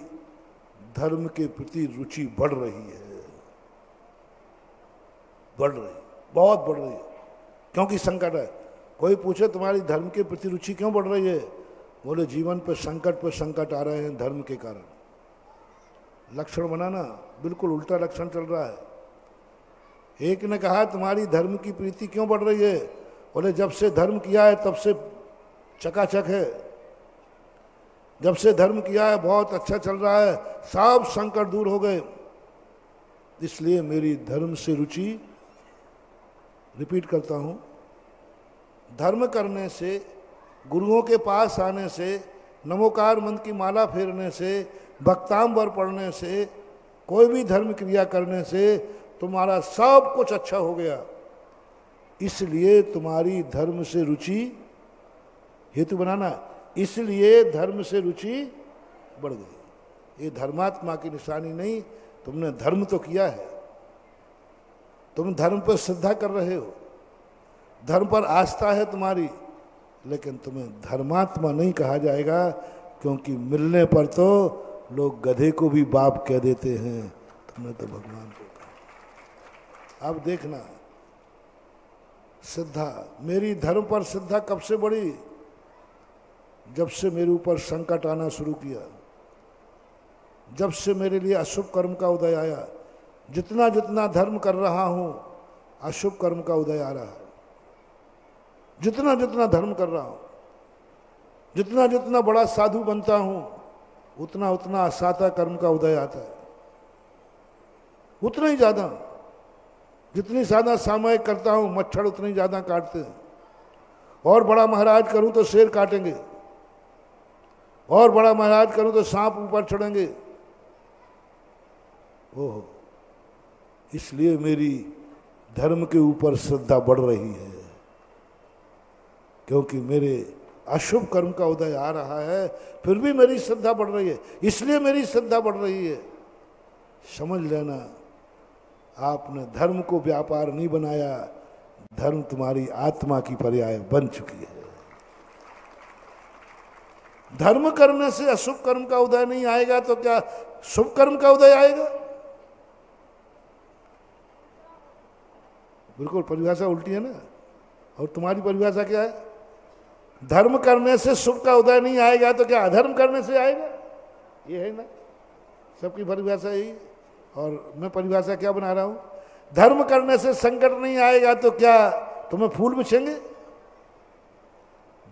धर्म के प्रति रुचि बढ़ रही है, बढ़ रही, बहुत बढ़ रही है, क्योंकि संकट है। कोई पूछे तुम्हारी धर्म के प्रति रुचि क्यों बढ़ रही है? बोले जीवन पर संकट आ रहे हैं धर्म के कारण। लक्षण बनाना, बिल्कुल उल्टा लक्षण चल रहा है। एक ने कहा तुम्हारी धर्म की प्रीति क्यों बढ़ रही है? बोले जब से धर्म किया है तब से चकाचक है, जब से धर्म किया है बहुत अच्छा चल रहा है, सब संकट दूर हो गए, इसलिए मेरी धर्म से रुचि, रिपीट करता हूं, धर्म करने से, गुरुओं के पास आने से, नमोकार मंत्र की माला फेरने से, भक्तांबर पढ़ने से, कोई भी धर्म क्रिया करने से तुम्हारा सब कुछ अच्छा हो गया। इसलिए तुम्हारी धर्म से रुचि, हेतु बनाना, इसलिए धर्म से रुचि बढ़ गई। ये धर्मात्मा की निशानी नहीं, तुमने धर्म तो किया है, तुम धर्म पर श्रद्धा कर रहे हो, धर्म पर आस्था है तुम्हारी, लेकिन तुम्हें धर्मात्मा नहीं कहा जाएगा, क्योंकि मिलने पर तो लोग गधे को भी बाप कह देते हैं, तुमने तो भगवान को कहा। अब देखना श्रद्धा, मेरी धर्म पर श्रद्धा कब से बढ़ी? जब से मेरे ऊपर संकट आना शुरू किया, जब से मेरे लिए अशुभ कर्म का उदय आया। जितना जितना धर्म कर रहा हूं, अशुभ कर्म का उदय आ रहा है। जितना जितना धर्म कर रहा हूं, जितना जितना बड़ा साधु बनता हूं, उतना उतना असाता कर्म का उदय आता है। उतना ही ज्यादा, जितनी ज्यादा सामायिक करता हूं, मच्छर उतने ही ज्यादा काटते हैं। और बड़ा महाराज करूं तो शेर काटेंगे, और बड़ा महाराज करूं तो सांप ऊपर चढ़ेंगे। ओहो, इसलिए मेरी धर्म के ऊपर श्रद्धा बढ़ रही है, क्योंकि मेरे अशुभ कर्म का उदय आ रहा है, फिर भी मेरी श्रद्धा बढ़ रही है। इसलिए मेरी श्रद्धा बढ़ रही है। समझ लेना, आपने धर्म को व्यापार नहीं बनाया, धर्म तुम्हारी आत्मा की पर्याय बन चुकी है। धर्म करने से अशुभ कर्म का उदय नहीं आएगा तो क्या शुभ कर्म का उदय आएगा? बिल्कुल परिभाषा उल्टी है ना। और तुम्हारी परिभाषा क्या है? धर्म करने से शुभ का उदय नहीं आएगा तो क्या अधर्म करने से आएगा? ये है ना, सबकी परिभाषा यही। और मैं परिभाषा क्या बना रहा हूं? धर्म करने से संकट नहीं आएगा तो क्या तुम्हें फूल बिछेंगे?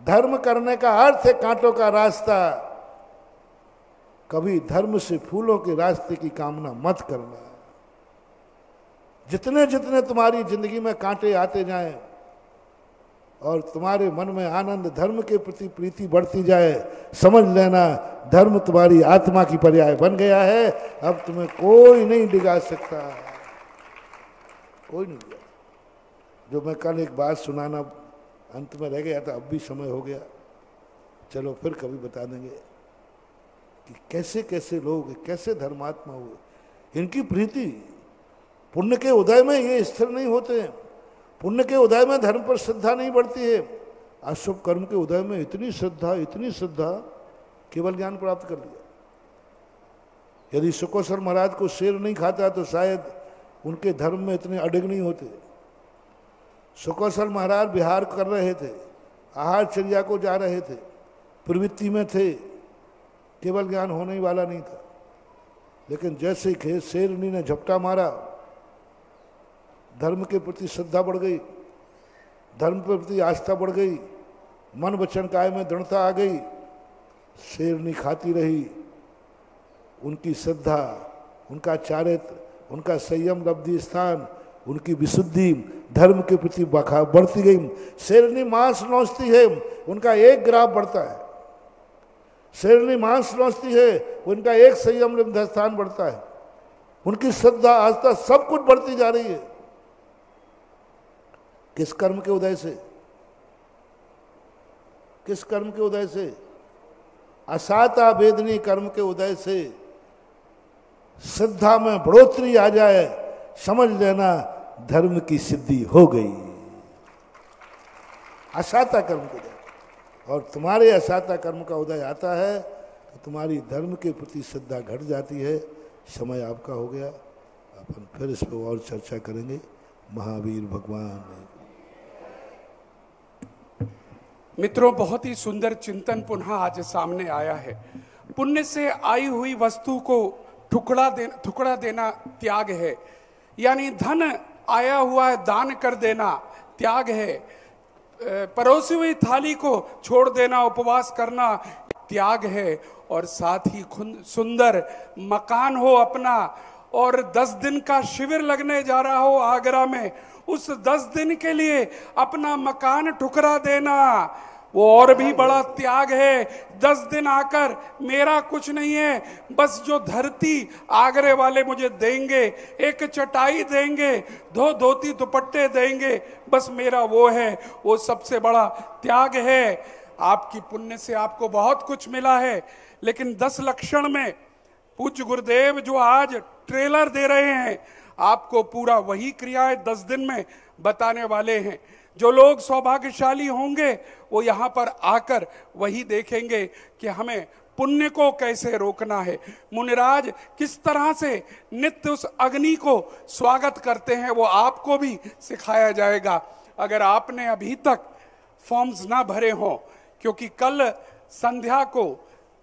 धर्म करने का अर्थ है कांटों का रास्ता। कभी धर्म से फूलों के रास्ते की कामना मत करना। जितने जितने तुम्हारी जिंदगी में कांटे आते जाएं और तुम्हारे मन में आनंद, धर्म के प्रति प्रीति बढ़ती जाए, समझ लेना धर्म तुम्हारी आत्मा की पर्याय बन गया है। अब तुम्हें कोई नहीं डिगा सकता, कोई नहीं डिगा। जो मैं कल एक बात सुनाना अंत में रह गया था, अब भी समय हो गया, चलो फिर कभी बता देंगे कि कैसे कैसे लोग, कैसे धर्मात्मा हुए। इनकी प्रीति पुण्य के उदय में ये स्थिर नहीं होते हैं। पुण्य के उदय में धर्म पर श्रद्धा नहीं बढ़ती है। अशुभ कर्म के उदय में इतनी श्रद्धा, इतनी श्रद्धा, केवल ज्ञान प्राप्त कर लिया। यदि सुकोसर महाराज को शेर नहीं खाता तो शायद उनके धर्म में इतने अडिग नहीं होते। सुकोसर महाराज विहार कर रहे थे, आहारचर्या को जा रहे थे, प्रवृत्ति में थे, केवल ज्ञान होने ही वाला नहीं था। लेकिन जैसे ही शेरनी ने झपटा मारा, धर्म के प्रति श्रद्धा बढ़ गई, धर्म के प्रति आस्था बढ़ गई, मन वचन काय में दृढ़ता आ गई। शेरनी खाती रही। उनकी श्रद्धा, उनका चारित्र, उनका संयम लब्धि स्थान, उनकी विशुद्धि धर्म के प्रति बढ़ती गई। शेरनी मांस नोचती है, उनका एक ग्राफ बढ़ता है। शेरनी मांस नोचती है, उनका एक संयम लब्धि स्थान बढ़ता है। उनकी श्रद्धा, आस्था सब कुछ बढ़ती जा रही है। किस कर्म के उदय से? किस कर्म के उदय से? असाता वेदनी कर्म के उदय से श्रद्धा में बढ़ोतरी आ जाए, समझ लेना धर्म की सिद्धि हो गई। असाता कर्म के उदय, और तुम्हारे असाता कर्म का उदय आता है तो तुम्हारी धर्म के प्रति श्रद्धा घट जाती है। समय आपका हो गया, अपन फिर इस पर और चर्चा करेंगे। महावीर भगवान। मित्रों, बहुत ही सुंदर चिंतन पुनः आज सामने आया है। पुण्य से आई हुई वस्तु को ठुकरा देना त्याग है, यानी धन आया हुआ है दान कर देना त्याग है। परोसी हुई थाली को छोड़ देना, उपवास करना त्याग है। और साथ ही सुंदर मकान हो अपना, और 10 दिन का शिविर लगने जा रहा हो आगरा में, उस 10 दिन के लिए अपना मकान ठुकरा देना वो और भी बड़ा त्याग है। 10 दिन आकर मेरा कुछ नहीं है, बस जो धरती आगरे वाले मुझे देंगे, एक चटाई देंगे, 2 धोती दुपट्टे देंगे, बस मेरा वो है, वो सबसे बड़ा त्याग है। आपकी पुण्य से आपको बहुत कुछ मिला है, लेकिन 10 लक्षण में पूज्य गुरुदेव जो आज ट्रेलर दे रहे हैं, आपको पूरा वही क्रियाएं 10 दिन में बताने वाले हैं। जो लोग सौभाग्यशाली होंगे वो यहाँ पर आकर वही देखेंगे कि हमें पुण्य को कैसे रोकना है। मुनिराज किस तरह से नित्य उस अग्नि को स्वागत करते हैं वो आपको भी सिखाया जाएगा। अगर आपने अभी तक फॉर्म्स ना भरे हों, क्योंकि कल संध्या को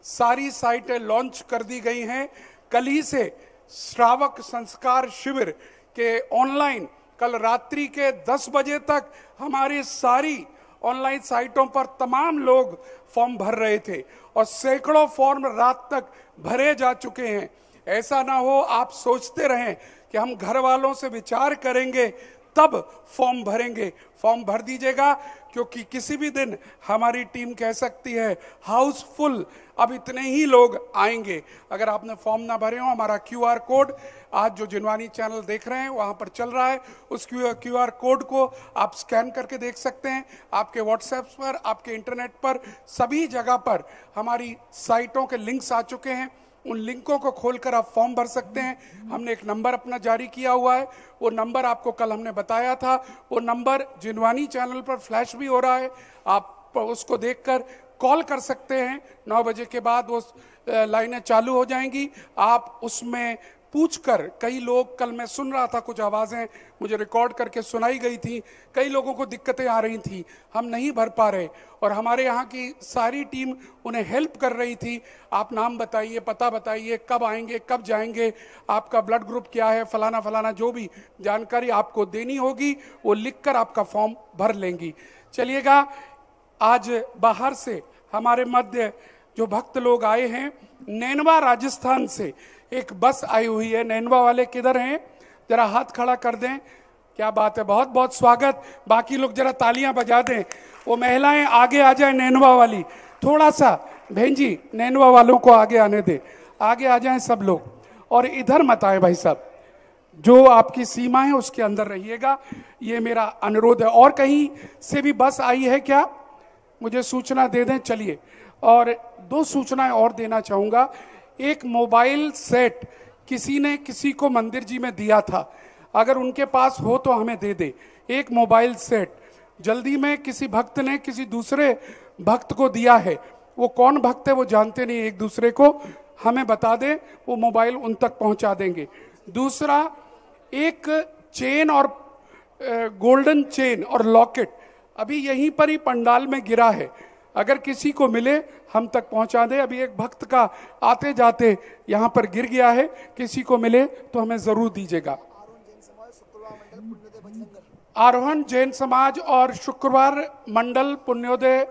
सारी साइटें लॉन्च कर दी गई हैं। कल ही से श्रावक संस्कार शिविर के ऑनलाइन कल रात्रि के 10 बजे तक हमारी सारी ऑनलाइन साइटों पर तमाम लोग फॉर्म भर रहे थे और सैकड़ों फॉर्म रात तक भरे जा चुके हैं। ऐसा ना हो आप सोचते रहें कि हम घर वालों से विचार करेंगे तब फॉर्म भरेंगे। फॉर्म भर दीजिएगा, क्योंकि किसी भी दिन हमारी टीम कह सकती है हाउसफुल, अब इतने ही लोग आएंगे। अगर आपने फॉर्म ना भरे हो, हमारा QR कोड आज जो जिनवानी चैनल देख रहे हैं वहां पर चल रहा है, उस QR कोड को आप स्कैन करके देख सकते हैं। आपके व्हाट्सएप पर, आपके इंटरनेट पर, सभी जगह पर हमारी साइटों के लिंक्स आ चुके हैं। उन लिंकों को खोलकर आप फॉर्म भर सकते हैं। हमने एक नंबर अपना जारी किया हुआ है, वो नंबर आपको कल हमने बताया था। वो नंबर जिनवानी चैनल पर फ्लैश भी हो रहा है, आप उसको देखकर कॉल कर सकते हैं। 9 बजे के बाद वो लाइनें चालू हो जाएंगी। आप उसमें पूछकर, कई लोग, कल मैं सुन रहा था कुछ आवाज़ें मुझे रिकॉर्ड करके सुनाई गई थी, कई लोगों को दिक्कतें आ रही थी, हम नहीं भर पा रहे और हमारे यहाँ की सारी टीम उन्हें हेल्प कर रही थी। आप नाम बताइए, पता बताइए, कब आएंगे, कब जाएंगे, आपका ब्लड ग्रुप क्या है, फलाना फलाना जो भी जानकारी आपको देनी होगी वो लिखकर आपका फॉर्म भर लेंगी। चलिएगा, आज बाहर से हमारे मध्य जो भक्त लोग आए हैं, नैनवा राजस्थान से एक बस आई हुई है। नैनवा वाले किधर हैं? जरा हाथ खड़ा कर दें। क्या बात है, बहुत बहुत स्वागत। बाकी लोग जरा तालियां बजा दें। वो महिलाएं आगे आ जाए, नैनवा वाली थोड़ा सा, बहन जी नैनवा वालों को आगे आने दें, आगे आ जाएं सब लोग, और इधर मत आए भाई साहब, जो आपकी सीमा है उसके अंदर रहिएगा, ये मेरा अनुरोध है। और कहीं से भी बस आई है क्या, मुझे सूचना दे दें। चलिए, और 2 सूचनाएं और देना चाहूँगा। एक मोबाइल सेट किसी ने किसी को मंदिर जी में दिया था, अगर उनके पास हो तो हमें दे दे। एक मोबाइल सेट जल्दी में किसी भक्त ने किसी दूसरे भक्त को दिया है, वो कौन भक्त है वो जानते नहीं, एक दूसरे को हमें बता दे, वो मोबाइल उन तक पहुंचा देंगे। दूसरा, एक चेन और गोल्डन चेन और लॉकेट अभी यहीं पर ही पंडाल में गिरा है, अगर किसी को मिले हम तक पहुंचा दे। अभी एक भक्त का आते जाते यहाँ पर गिर गया है, किसी को मिले तो हमें जरूर दीजिएगा। आरोहण जैन समाज और शुक्रवार मंडल पुण्योदय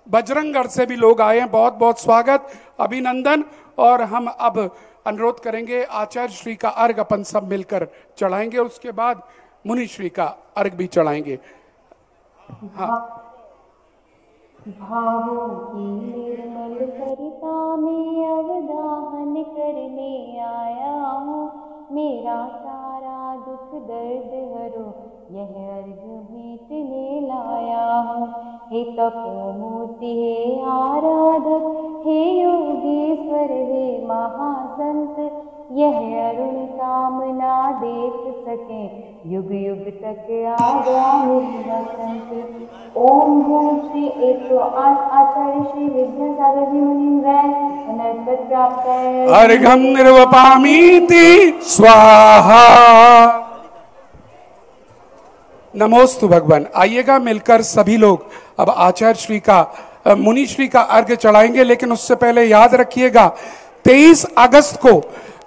बजरंगगढ़ से भी लोग आए हैं, बहुत बहुत स्वागत, अभिनंदन। और हम अब अनुरोध करेंगे आचार्य श्री का अर्घ अपन सब मिलकर चढ़ाएंगे, उसके बाद मुनि श्री का अर्घ भी चढ़ाएंगे। हाँ, भावों की निर्मल सरिता में अवगाहन करने आया हूँ, मेरा सारा दुख दर्द हरो यह अर्घ भेंटने लाया हूँ। हे तपोमूर्ति, हे आराधक, हे योगेश्वर, हे महासंत, यह अरुण कामना देख सके युग युग तक आगामी वसंत। ओम भूम श्री 108 आचार्य श्री विद्यासागर जी मुनीन्द्राय अनर्पत प्राप्त है। अर्घं निर्वपामीति स्वाहा। नमोस्तु भगवान। आइएगा मिलकर सभी लोग अब आचार्य श्री का मुनि श्री का अर्घ चढ़ाएंगे, लेकिन उससे पहले याद रखिएगा 23 अगस्त को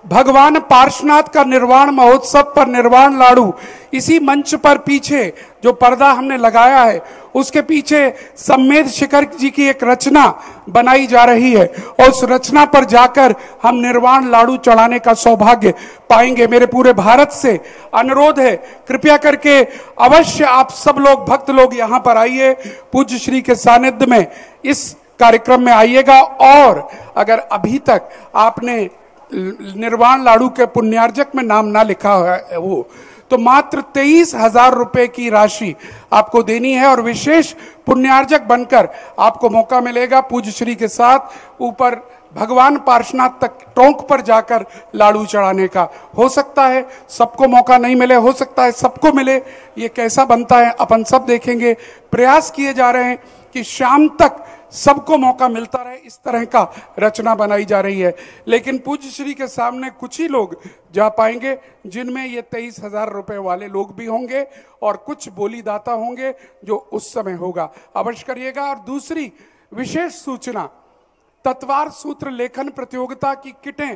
भगवान पार्श्वनाथ का निर्वाण महोत्सव पर निर्वाण लाडू, इसी मंच पर पीछे जो पर्दा हमने लगाया है उसके पीछे सम्मेद शिखर जी की एक रचना बनाई जा रही है, और उस रचना पर जाकर हम निर्वाण लाडू चढ़ाने का सौभाग्य पाएंगे। मेरे पूरे भारत से अनुरोध है, कृपया करके अवश्य आप सब लोग भक्त लोग यहाँ पर आइए, पूज्य श्री के सानिध्य में इस कार्यक्रम में आइएगा। और अगर अभी तक आपने निर्वाण लाडू के पुण्यार्जक में नाम ना लिखा है वो, तो मात्र 23,000 रुपए की राशि आपको देनी है और विशेष पुण्यार्जक बनकर आपको मौका मिलेगा पूज्य श्री के साथ ऊपर भगवान पार्श्वनाथ तक टोंक पर जाकर लाड़ू चढ़ाने का। हो सकता है सबको मौका नहीं मिले, हो सकता है सबको मिले। ये कैसा बनता है अपन सब देखेंगे। प्रयास किए जा रहे हैं कि शाम तक सबको मौका मिलता रहे, इस तरह का रचना बनाई जा रही है। लेकिन पूज्य श्री के सामने कुछ ही लोग जा पाएंगे, जिनमें ये 23,000 रुपए वाले लोग भी होंगे और कुछ बोलीदाता होंगे, जो उस समय होगा। अवश्य करिएगा। और दूसरी विशेष सूचना, तत्वार सूत्र लेखन प्रतियोगिता की किटें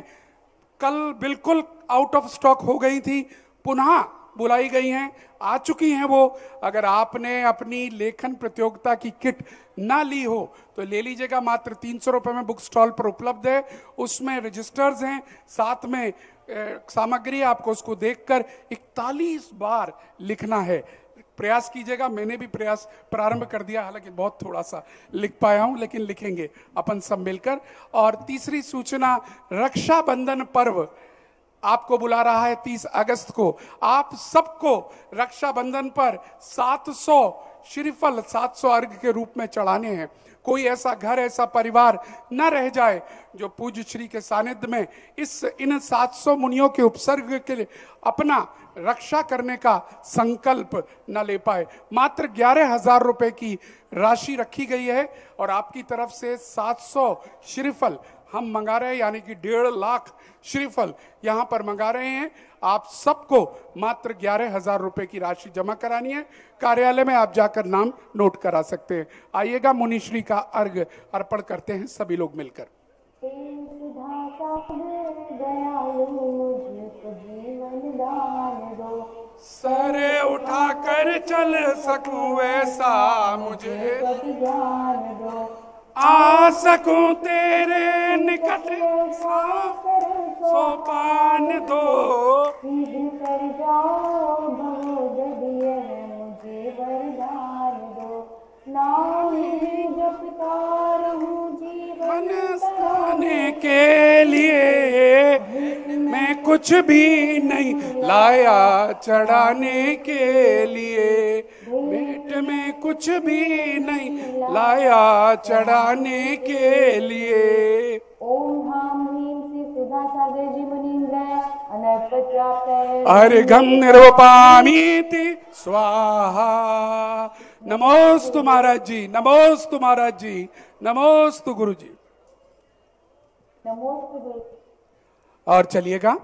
कल बिल्कुल आउट ऑफ स्टॉक हो गई थी, पुनः बुलाई गई हैं, आ चुकी हैं वो। अगर आपने अपनी लेखन प्रतियोगिता की किट ना ली हो तो ले लीजिएगा। मात्र 300 रुपए में बुक स्टॉल पर उपलब्ध है। उसमें रजिस्टर्स हैं, साथ में सामग्री। आपको उसको देखकर 41 बार लिखना है। प्रयास कीजिएगा। मैंने भी प्रयास प्रारंभ कर दिया, हालांकि बहुत थोड़ा सा लिख पाया हूं, लेकिन लिखेंगे अपन सब मिलकर। और तीसरी सूचना, रक्षाबंधन पर्व आपको बुला रहा है 30 अगस्त को। आप सबको रक्षाबंधन पर 700 श्रीफल 700 अर्घ के रूप में चढ़ाने हैं। कोई ऐसा घर, ऐसा परिवार न रह जाए जो पूज्य श्री के सानिध्य में इन 700 मुनियों के उपसर्ग के लिए अपना रक्षा करने का संकल्प न ले पाए। मात्र 11,000 रुपए की राशि रखी गई है और आपकी तरफ से 700 श्रीफल हम मंगा रहे हैं, यानी कि 1.5 लाख श्रीफल यहां पर मंगा रहे हैं। आप सबको मात्र 11,000 रुपए की राशि जमा करानी है। कार्यालय में आप जाकर नाम नोट करा सकते हैं। आइएगा, मुनिश्री का अर्घ अर्पण करते हैं सभी लोग मिलकर। सरे उठाकर चल सकूं वैसा मुझे आ सकूं तेरे निकट सोपान दो। कर जाओ मुझे वरदान दो। नाम जपता रहूं जीवन पाने के लिए, मैं कुछ भी नहीं लाया चढ़ाने के लिए। भेंट में कुछ भी नहीं लाया चढ़ाने के लिए। ओम हम ह्रीं श्री सुधा सागर जी मुनीन्द्राय अनर्पित प्राप्त अर्घं निरूपामीति स्वाहा। नमोस्तु महाराज जी, नमोस्तु महाराज जी, नमोस्तु गुरु जी। नमोस्तु गुरु। और चलिएगा,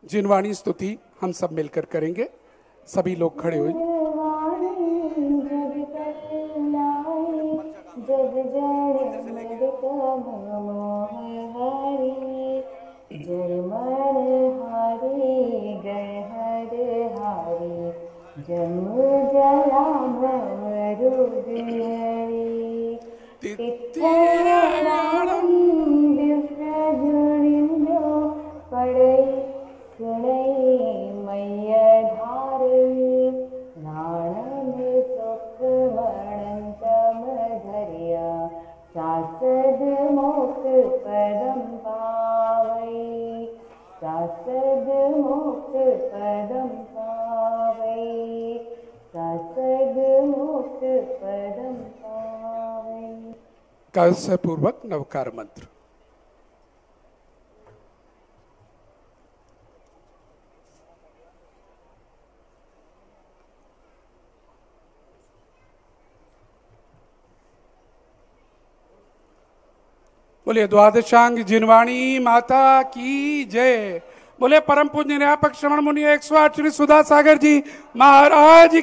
जिनवाणी स्तुति हम सब मिलकर करेंगे। सभी लोग खड़े हुए। जग जरमर हरि गय हर हरि जम जला रुद्री पड़ै सुनै मैया धार नाणन सुख वर्णंतम धरिया सासद मोक्ष पदम पावै सासद मोक्ष पदम पावै सासद मोक्ष पदम पावै। कलश पूर्वक नवकार मंत्र। बोले द्वादशांग जिनवाणी माता की जय। बोले परम पूज्य न्यायपक श्रवण मुनि 108 श्री सुधा सागर जी महाराज